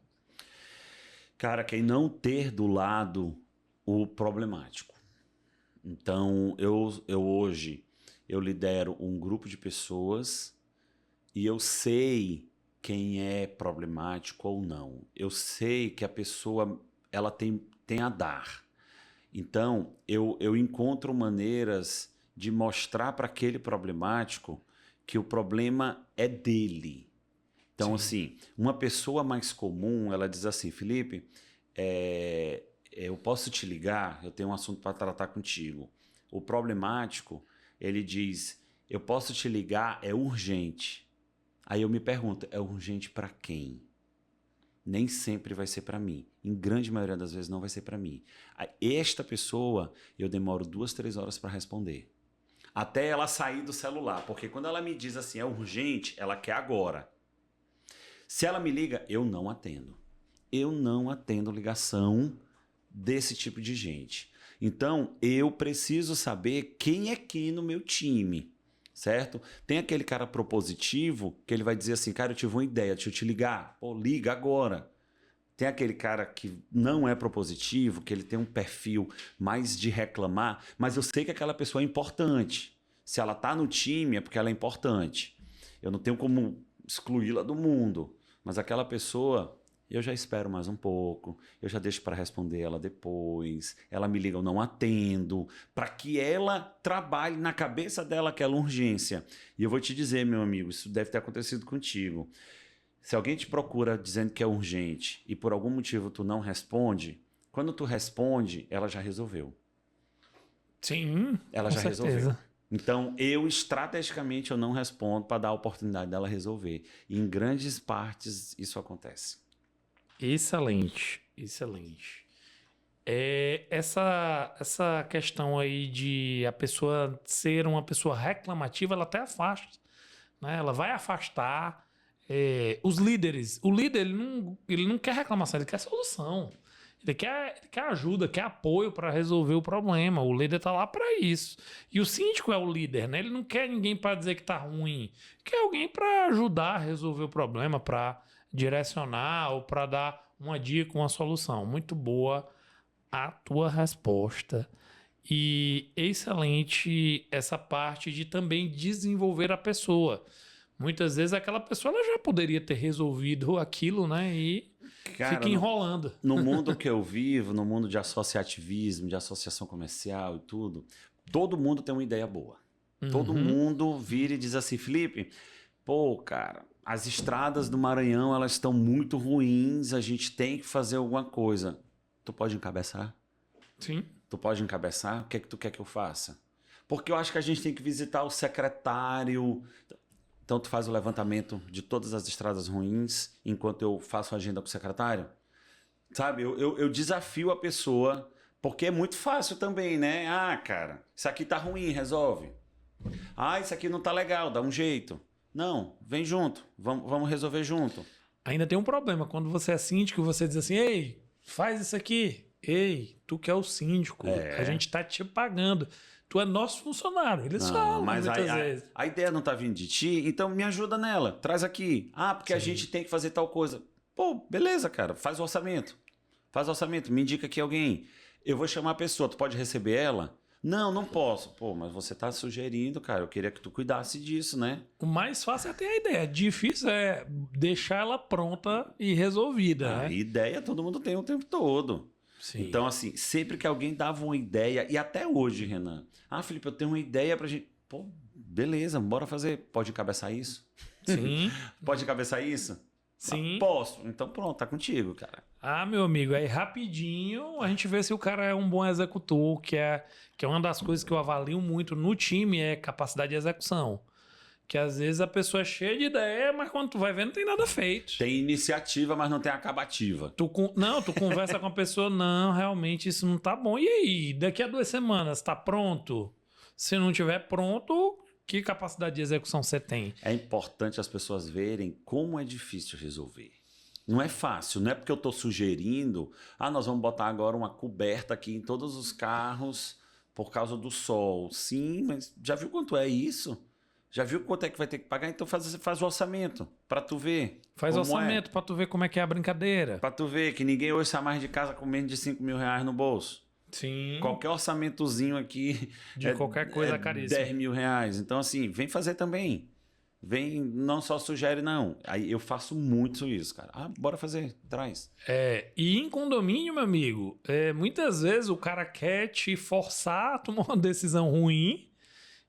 Cara, quem não ter do lado o problemático. Então, eu hoje, eu lidero um grupo de pessoas e eu sei quem é problemático ou não. Eu sei que a pessoa, ela tem a dar. Então, eu encontro maneiras de mostrar para aquele problemático que o problema é dele. Então, Sim. assim, uma pessoa mais comum, ela diz assim, Felipe, eu posso te ligar, eu tenho um assunto para tratar contigo. O problemático, ele diz, eu posso te ligar, é urgente. Aí eu me pergunto, é urgente para quem? Nem sempre vai ser para mim. Em grande maioria das vezes não vai ser para mim. Esta pessoa, eu demoro 2, 3 horas para responder. Até ela sair do celular. Porque quando ela me diz assim, é urgente, ela quer agora. Se ela me liga, eu não atendo. Eu não atendo ligação desse tipo de gente. Então, eu preciso saber quem é quem no meu time. Certo? Tem aquele cara propositivo que ele vai dizer assim, cara, eu tive uma ideia, deixa eu te ligar. Pô, liga agora. Tem aquele cara que não é propositivo, que ele tem um perfil mais de reclamar, mas eu sei que aquela pessoa é importante. Se ela tá no time é porque ela é importante. Eu não tenho como excluí-la do mundo, mas aquela pessoa eu já espero mais um pouco, eu já deixo para responder ela depois, ela me liga, eu não atendo, para que ela trabalhe na cabeça dela aquela urgência. E eu vou te dizer, meu amigo, isso deve ter acontecido contigo. Se alguém te procura dizendo que é urgente e por algum motivo tu não responde, quando tu responde, ela já resolveu. Sim, Ela com já certeza. resolveu. Então, eu estrategicamente eu não respondo para dar a oportunidade dela resolver. E em grandes partes isso acontece. Excelente, excelente. Essa questão aí de a pessoa ser uma pessoa reclamativa, ela até afasta, né? Ela vai afastar os líderes. O líder, ele não quer reclamação, ele quer solução. Ele quer ajuda, quer apoio para resolver o problema. O líder tá lá para isso. E o síndico é o líder, né? Ele não quer ninguém para dizer que tá ruim. Quer alguém para ajudar a resolver o problema, para direcionar ou para dar uma dica, uma solução. Muito boa a tua resposta. E excelente essa parte de também desenvolver a pessoa. Muitas vezes aquela pessoa ela já poderia ter resolvido aquilo, né? E Cara, fica enrolando. no mundo que eu vivo, no mundo de associativismo, de associação comercial e tudo, todo mundo tem uma ideia boa. Todo mundo vira e diz assim, Felipe, pô, cara, as estradas do Maranhão, elas estão muito ruins, a gente tem que fazer alguma coisa. Tu pode encabeçar? Sim. Tu pode encabeçar? O que é que tu quer que eu faça? Porque eu acho que a gente tem que visitar o secretário. Então tu faz o levantamento de todas as estradas ruins enquanto eu faço a agenda com o secretário? Sabe, eu desafio a pessoa, porque é muito fácil também, né? Ah, cara, isso aqui tá ruim, resolve. Ah, isso aqui não tá legal, dá um jeito. Não, vem junto, vamos resolver junto. Ainda tem um problema. Quando você é síndico, você diz assim, ei, faz isso aqui. Ei, tu que é o síndico, a gente tá te pagando. Tu é nosso funcionário. Eles falam Mas muitas vezes. a ideia não tá vindo de ti, então me ajuda nela, traz aqui. Ah, porque a gente tem que fazer tal coisa. Pô, beleza, cara, faz o orçamento. Faz o orçamento, me indica aqui alguém. Eu vou chamar a pessoa, tu pode receber ela? Não, não posso. Pô, mas você tá sugerindo, cara, eu queria que tu cuidasse disso, né? O mais fácil é ter a ideia. Difícil é deixar ela pronta e resolvida, né? Ideia todo mundo tem o tempo todo. Sim. Então, assim, sempre que alguém dava uma ideia, e até hoje, Renan, Felipe, eu tenho uma ideia pra gente. Pô, beleza, bora fazer. Pode encabeçar isso? Sim. Pode encabeçar isso? Sim. Posso. Então pronto, tá contigo, cara. Ah, meu amigo, aí rapidinho a gente vê se o cara é um bom executor, que é uma das coisas que eu avalio muito no time, é capacidade de execução. Que às vezes a pessoa é cheia de ideia, mas quando tu vai ver não tem nada feito. Tem iniciativa, mas não tem acabativa. Tu conversa com a pessoa, não, realmente isso não tá bom. E aí, daqui a 2 semanas, tá pronto? Se não tiver pronto, Que capacidade de execução você tem? É importante as pessoas verem como é difícil resolver. Não é fácil, não é porque eu estou sugerindo, nós vamos botar agora uma coberta aqui em todos os carros por causa do sol. Sim, mas já viu quanto é isso? Já viu quanto é que vai ter que pagar? Então faz o orçamento, para tu ver. Faz orçamento para tu ver como é que é a brincadeira. Para tu ver que ninguém hoje sai mais de casa com menos de 5 mil reais no bolso. Sim. Qualquer orçamentozinho aqui de qualquer coisa caríssimo. 10 mil reais. Então, assim, vem fazer também. Vem, não só sugere, não. Aí eu faço muito isso, cara. Bora fazer, traz. E em condomínio, meu amigo, muitas vezes o cara quer te forçar a tomar uma decisão ruim.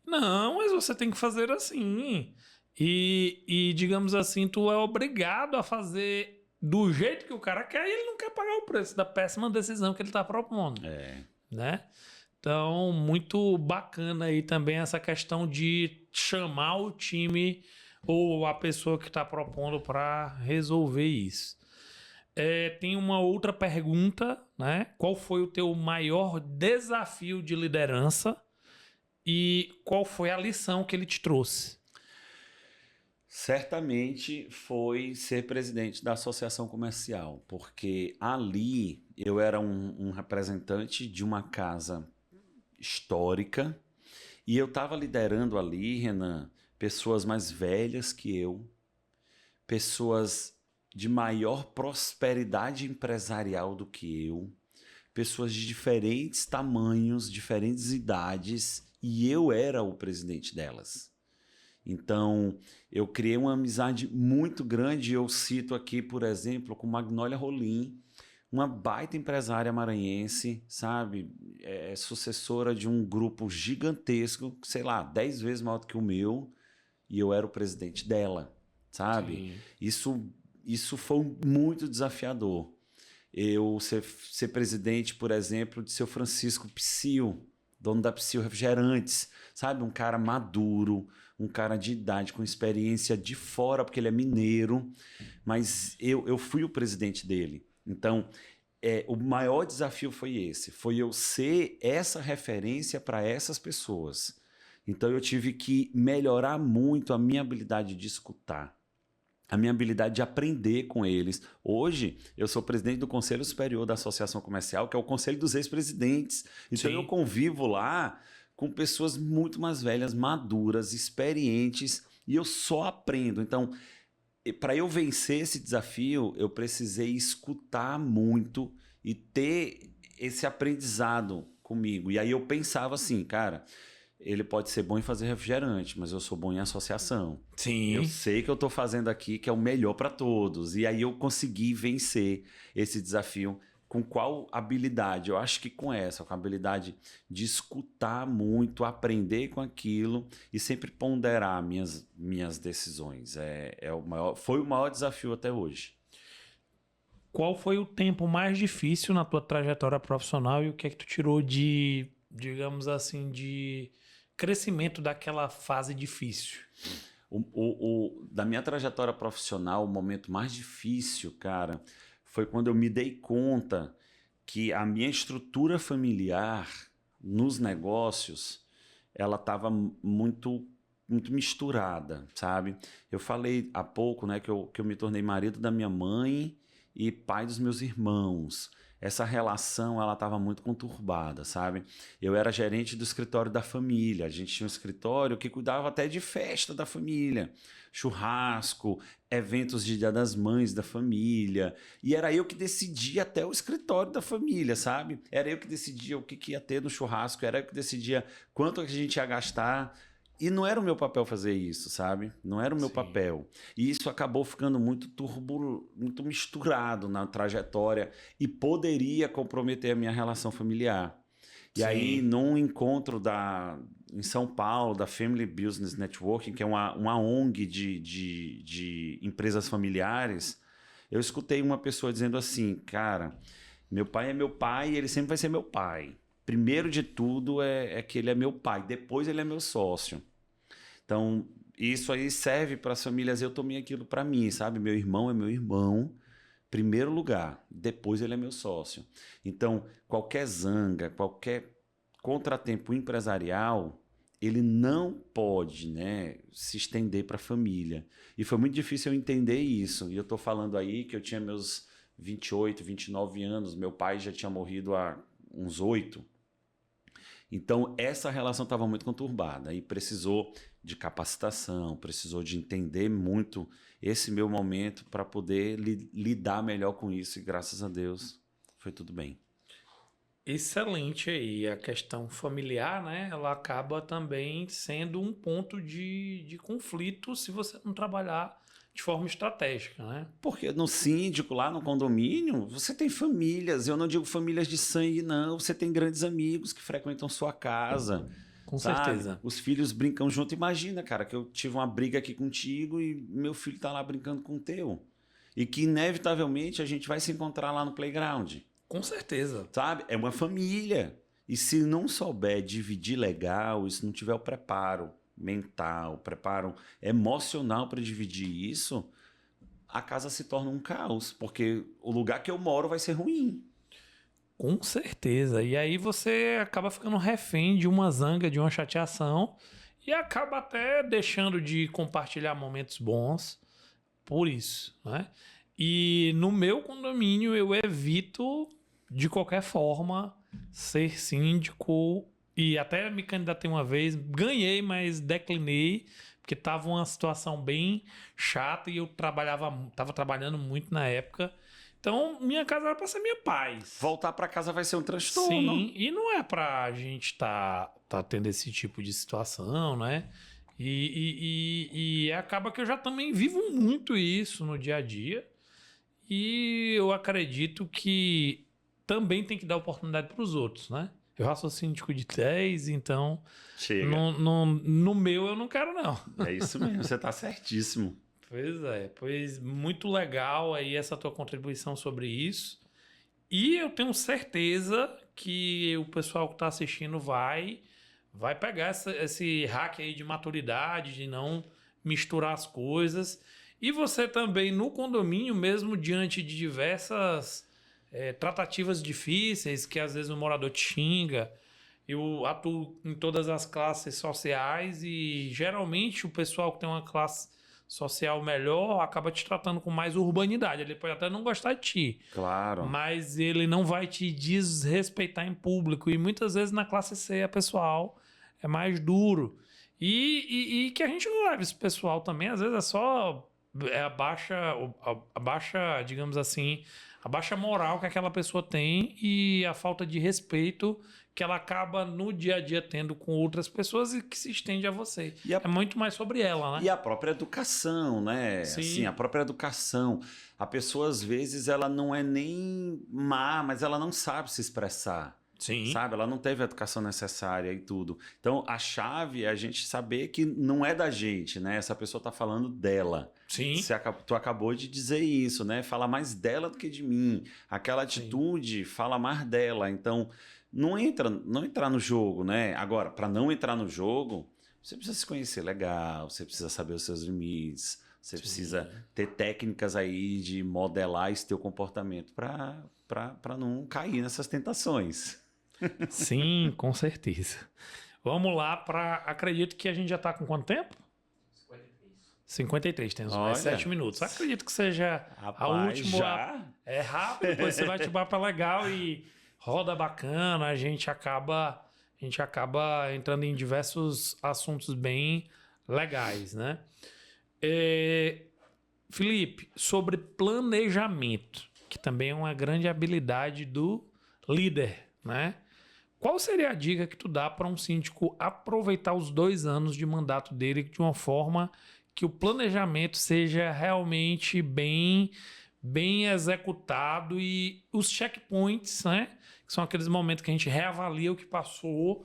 Não, mas você tem que fazer assim. E digamos assim, tu é obrigado a fazer do jeito que o cara quer e ele não quer pagar o preço da péssima decisão que ele está propondo. Né? Então, muito bacana aí também essa questão de chamar o time ou a pessoa que está propondo para resolver isso. Tem uma outra pergunta, né? Qual foi o teu maior desafio de liderança e qual foi a lição que ele te trouxe? Certamente foi ser presidente da associação comercial, porque ali eu era um representante de uma casa histórica e eu estava liderando ali, Renan, pessoas mais velhas que eu, pessoas de maior prosperidade empresarial do que eu, pessoas de diferentes tamanhos, diferentes idades, e eu era o presidente delas. Então, eu criei uma amizade muito grande. Eu cito aqui, por exemplo, com Magnólia Rolim, uma baita empresária maranhense, sabe? Sucessora de um grupo gigantesco, sei lá, 10 vezes maior do que o meu, e eu era o presidente dela, sabe? Isso foi muito desafiador. Eu ser presidente, por exemplo, de seu Francisco Psyll, dono da Psyll Refrigerantes, sabe? Um cara maduro, um cara de idade, com experiência de fora, porque ele é mineiro, mas eu fui o presidente dele. Então, o maior desafio foi esse, foi eu ser essa referência para essas pessoas. Então, eu tive que melhorar muito a minha habilidade de escutar, a minha habilidade de aprender com eles. Hoje, eu sou presidente do Conselho Superior da Associação Comercial, que é o conselho dos ex-presidentes. Então, eu convivo lá com pessoas muito mais velhas, maduras, experientes, e eu só aprendo. Então, para eu vencer esse desafio, eu precisei escutar muito e ter esse aprendizado comigo. E aí eu pensava assim, cara, ele pode ser bom em fazer refrigerante, mas eu sou bom em associação. Sim. Eu sei que eu estou fazendo aqui que é o melhor para todos. E aí eu consegui vencer esse desafio. Com qual habilidade? Eu acho que com a habilidade de escutar muito, aprender com aquilo e sempre ponderar minhas decisões. Foi o maior desafio até hoje. Qual foi o tempo mais difícil na tua trajetória profissional e o que é que tu tirou de, digamos assim, de crescimento daquela fase difícil? Da minha trajetória profissional, o momento mais difícil, cara, foi quando eu me dei conta que a minha estrutura familiar nos negócios, ela estava muito misturada, sabe? Eu falei há pouco, né, que eu me tornei marido da minha mãe e pai dos meus irmãos. Essa relação, ela estava muito conturbada, sabe? Eu era gerente do escritório da família. A gente tinha um escritório que cuidava até de festa da família, churrasco, eventos de Dia das Mães da família. E era eu que decidia até o escritório da família, sabe? Era eu que decidia o que ia ter no churrasco, era eu que decidia quanto a gente ia gastar. E não era o meu papel fazer isso, sabe? Não era o meu papel. E isso acabou ficando muito muito misturado na trajetória e poderia comprometer a minha relação familiar. E aí, num encontro em São Paulo, da Family Business Networking, que é uma ONG de empresas familiares, eu escutei uma pessoa dizendo assim, cara, meu pai é meu pai e ele sempre vai ser meu pai. Primeiro de tudo é que ele é meu pai, depois ele é meu sócio. Então, isso aí serve para as famílias, eu tomei aquilo para mim, sabe? Meu irmão é meu irmão, primeiro lugar, depois ele é meu sócio. Então, qualquer zanga, qualquer contratempo empresarial, ele não pode, né, se estender para a família. E foi muito difícil eu entender isso. E eu estou falando aí que eu tinha meus 28, 29 anos, meu pai já tinha morrido há uns 8. Então, essa relação estava muito conturbada e precisou de capacitação, precisou de entender muito esse meu momento para poder lidar melhor com isso. E graças a Deus, foi tudo bem. Excelente aí. A questão familiar, né? Ela acaba também sendo um ponto de conflito se você não trabalhar de forma estratégica, né? Porque no síndico, lá no condomínio, você tem famílias. Eu não digo famílias de sangue, não. Você tem grandes amigos que frequentam sua casa. Com Sabe? certeza. Os filhos brincam junto. Imagina, cara, que eu tive uma briga aqui contigo e meu filho tá lá brincando com o teu. E que inevitavelmente a gente vai se encontrar lá no playground. Com certeza. Sabe? É uma família. E se não souber dividir legal, e se não tiver o preparo mental, preparo emocional para dividir isso, a casa se torna um caos, porque o lugar que eu moro vai ser ruim. Com certeza. E aí você acaba ficando refém de uma zanga, de uma chateação e acaba até deixando de compartilhar momentos bons por isso, né? E no meu condomínio eu evito de qualquer forma ser síndico e até me candidatei uma vez, ganhei, mas declinei porque estava uma situação bem chata e eu estava trabalhando muito na época. Então, minha casa era para ser minha paz. Voltar para casa vai ser um transtorno. Sim, e não é pra gente tá tendo esse tipo de situação, né? E acaba que eu já também vivo muito isso no dia a dia. E eu acredito que também tem que dar oportunidade para os outros, né? Eu já sou síndico de 10, então Chega. no meu eu não quero, não. É isso mesmo, você tá certíssimo. Pois é, pois muito legal aí essa tua contribuição sobre isso. E eu tenho certeza que o pessoal que está assistindo vai pegar esse hack aí de maturidade, de não misturar as coisas. E você também no condomínio, mesmo diante de diversas tratativas difíceis, que às vezes o morador te xinga. Eu atuo em todas as classes sociais e geralmente o pessoal que tem uma classe social melhor acaba te tratando com mais urbanidade. Ele pode até não gostar de ti. Claro. Mas ele não vai te desrespeitar em público. E muitas vezes na classe C a pessoal é mais duro. E que a gente não leva esse pessoal também. Às vezes é só a baixa, digamos assim, a baixa moral que aquela pessoa tem e a falta de respeito que ela acaba no dia a dia tendo com outras pessoas e que se estende a você. É muito mais sobre ela, né? E a própria educação, né? Sim. Assim, a própria educação. A pessoa, às vezes, ela não é nem má, mas ela não sabe se expressar. Sim. Sabe? Ela não teve a educação necessária e tudo. Então, a chave é a gente saber que não é da gente, né? Essa pessoa tá falando dela. Sim. Tu acabou de dizer isso, né? Fala mais dela do que de mim. Aquela atitude fala mais dela. Então, não entrar no jogo, né? Agora, para não entrar no jogo, você precisa se conhecer legal, você precisa saber os seus limites, você precisa ter técnicas aí de modelar esse teu comportamento para não cair nessas tentações. Sim, com certeza. Vamos lá acredito que a gente já está com quanto tempo? 53, temos mais 7 minutos. Acredito que seja a última. Já? É rápido, depois você vai te bapa legal e roda bacana. A gente acaba entrando em diversos assuntos bem legais, né? Felipe, sobre planejamento, que também é uma grande habilidade do líder, né? Qual seria a dica que tu dá para um síndico aproveitar os 2 anos de mandato dele de uma forma que o planejamento seja realmente bem executado e os checkpoints, né? Que são aqueles momentos que a gente reavalia o que passou,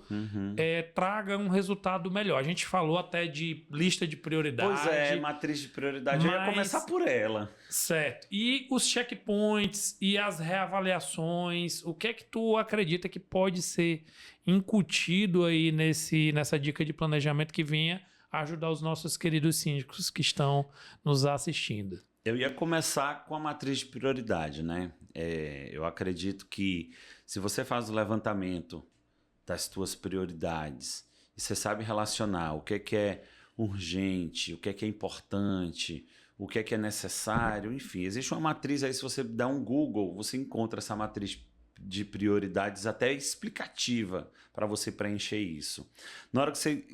traga um resultado melhor. A gente falou até de lista de prioridade. Pois é, matriz de prioridade. Eu ia começar por ela. Certo. E os checkpoints e as reavaliações, o que é que tu acredita que pode ser incutido aí nessa dica de planejamento que venha ajudar os nossos queridos síndicos que estão nos assistindo? Eu ia começar com a matriz de prioridade, né? Eu acredito que se você faz o levantamento das tuas prioridades, e você sabe relacionar o que é urgente, o que é importante, o que é necessário, enfim, existe uma matriz aí, se você dá um Google, você encontra essa matriz de prioridades até explicativa para você preencher isso. Na hora que você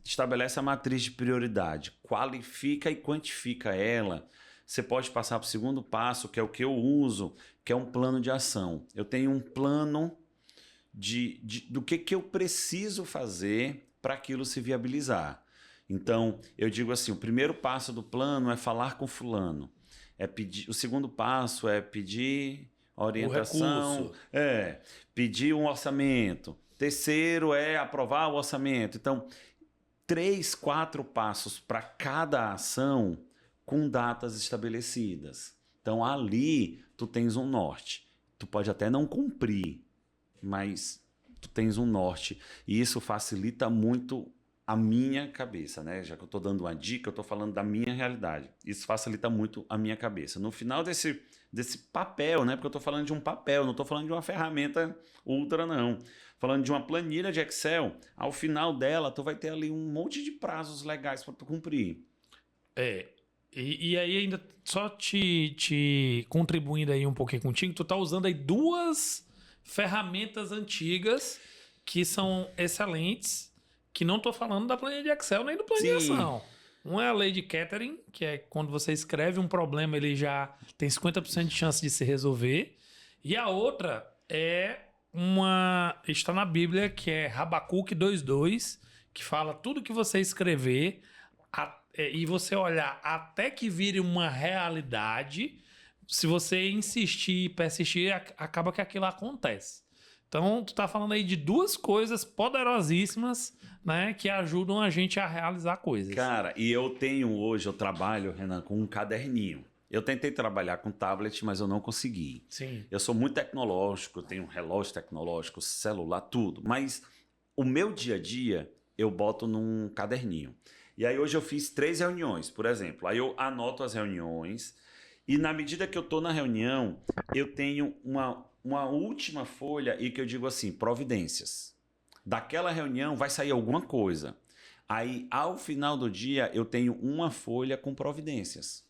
estabelece a matriz de prioridade, qualifica e quantifica ela, você pode passar para o segundo passo, que é o que eu uso, que é um plano de ação. Eu tenho um plano do que eu preciso fazer para aquilo se viabilizar. Então, eu digo assim, o primeiro passo do plano é falar com fulano. O segundo passo é pedir orientação, pedir um orçamento. Terceiro é aprovar o orçamento. Então, 3, 4 passos para cada ação com datas estabelecidas. Então, ali tu tens um norte. Tu pode até não cumprir, mas tu tens um norte. E isso facilita muito a minha cabeça, né? Já que eu estou dando uma dica, eu estou falando da minha realidade. Isso facilita muito a minha cabeça. No final desse papel, né? Porque eu estou falando de um papel, não estou falando de uma ferramenta ultra, não. Falando de uma planilha de Excel, ao final dela, tu vai ter ali um monte de prazos legais para tu cumprir. E aí ainda só te contribuindo aí um pouquinho contigo, tu tá usando aí 2 ferramentas antigas que são excelentes, que não tô falando da planilha de Excel nem do plano de ação. Um é a lei de Kettering, que é quando você escreve um problema, ele já tem 50% de chance de se resolver. E a outra está na Bíblia, que é Habacuque 2:2, que fala tudo que você escrever e você olhar até que vire uma realidade, se você insistir e persistir, acaba que aquilo acontece. Então, tu tá falando aí de 2 coisas poderosíssimas, né, que ajudam a gente a realizar coisas. Cara, e eu trabalho, Renan, com um caderninho. Eu tentei trabalhar com tablet, mas eu não consegui. Sim. Eu sou muito tecnológico, eu tenho um relógio tecnológico, celular, tudo. Mas o meu dia a dia, eu boto num caderninho. E aí hoje eu fiz 3 reuniões, por exemplo. Aí eu anoto as reuniões e na medida que eu estou na reunião, eu tenho uma última folha e que eu digo assim, providências. Daquela reunião vai sair alguma coisa. Aí, ao final do dia, eu tenho uma folha com providências.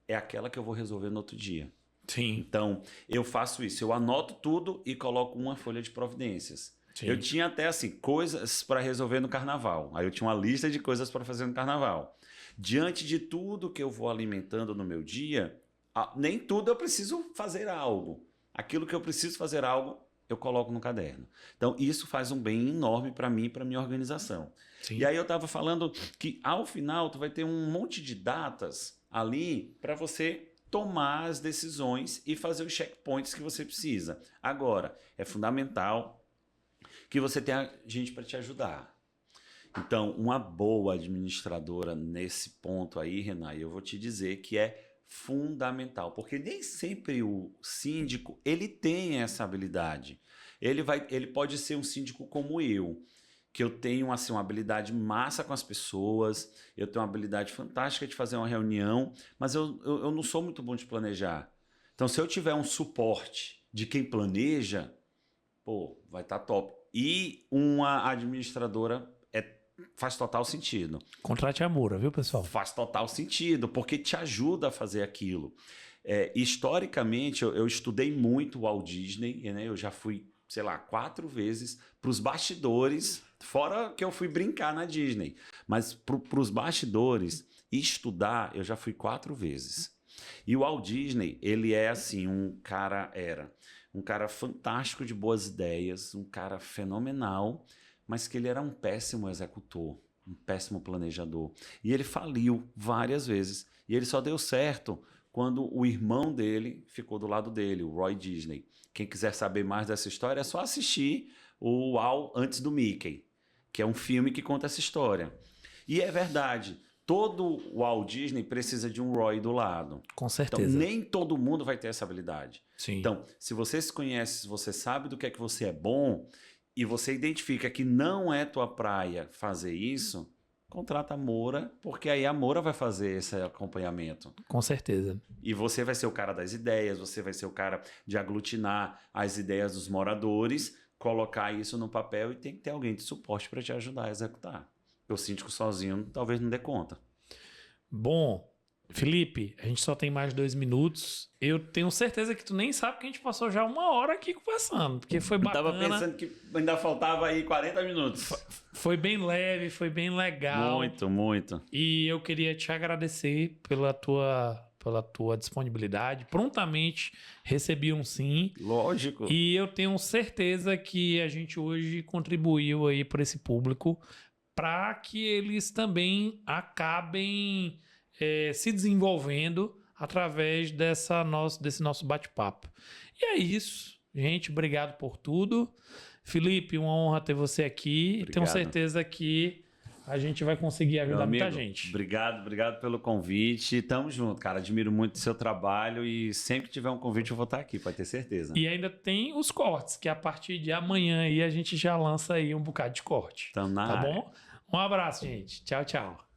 É aquela que eu vou resolver no outro dia. Sim. Então, eu faço isso. Eu anoto tudo e coloco uma folha de providências. Sim. Eu tinha até assim, coisas para resolver no carnaval. Aí eu tinha uma lista de coisas para fazer no carnaval. Diante de tudo que eu vou alimentando no meu dia, nem tudo eu preciso fazer algo. Aquilo que eu preciso fazer algo, eu coloco no caderno. Então, isso faz um bem enorme para mim e para minha organização. Sim. E aí eu estava falando que, ao final, tu vai ter um monte de datas ali para você tomar as decisões e fazer os checkpoints que você precisa. Agora, é fundamental que você tenha gente para te ajudar. Então, uma boa administradora nesse ponto aí, Renan, eu vou te dizer que é fundamental, porque nem sempre o síndico ele tem essa habilidade. Ele pode ser um síndico como eu, que eu tenho assim, uma habilidade massa com as pessoas, eu tenho uma habilidade fantástica de fazer uma reunião, mas eu não sou muito bom de planejar. Então, se eu tiver um suporte de quem planeja, vai estar top. E uma administradora faz total sentido. Contrate a Moura, viu, pessoal? Faz total sentido, porque te ajuda a fazer aquilo. Historicamente, eu estudei muito o Walt Disney, né? Eu já fui, 4 vezes para os bastidores, fora que eu fui brincar na Disney. Mas para os bastidores, estudar, eu já fui 4 vezes. E o Walt Disney, ele é assim, um cara fantástico de boas ideias, um cara fenomenal, mas que ele era um péssimo executor, um péssimo planejador. E ele faliu várias vezes. E ele só deu certo quando o irmão dele ficou do lado dele, o Roy Disney. Quem quiser saber mais dessa história é só assistir o Walt antes do Mickey, que é um filme que conta essa história. E é verdade, todo Walt Disney precisa de um Roy do lado. Com certeza. Então, nem todo mundo vai ter essa habilidade. Sim. Então, se você se conhece, se você sabe do que é que você é bom e você identifica que não é tua praia fazer isso, contrata a Moura, porque aí a Moura vai fazer esse acompanhamento. Com certeza. E você vai ser o cara das ideias, você vai ser o cara de aglutinar as ideias dos moradores colocar isso no papel e tem que ter alguém de suporte para te ajudar a executar. O síndico sozinho talvez não dê conta. Bom, Felipe, a gente só tem mais 2 minutos. Eu tenho certeza que tu nem sabe que a gente passou já 1 hora aqui conversando, porque foi bacana. Eu tava pensando que ainda faltava aí 40 minutos. Foi bem leve, foi bem legal. Muito, muito. E eu queria te agradecer pela tua disponibilidade. Prontamente recebi um sim. Lógico. E eu tenho certeza que a gente hoje contribuiu aí para esse público para que eles também acabem se desenvolvendo através desse nosso bate-papo. E é isso, gente. Obrigado por tudo. Felipe, uma honra ter você aqui. Obrigado. Tenho certeza que a gente vai conseguir ajudar muita gente. Obrigado pelo convite. Tamo junto, cara. Admiro muito o seu trabalho e sempre que tiver um convite eu vou estar aqui, pode ter certeza. E ainda tem os cortes, que a partir de amanhã aí a gente já lança aí um bocado de corte. Tamo na tá área. bom? Um abraço, gente. Tchau, tchau.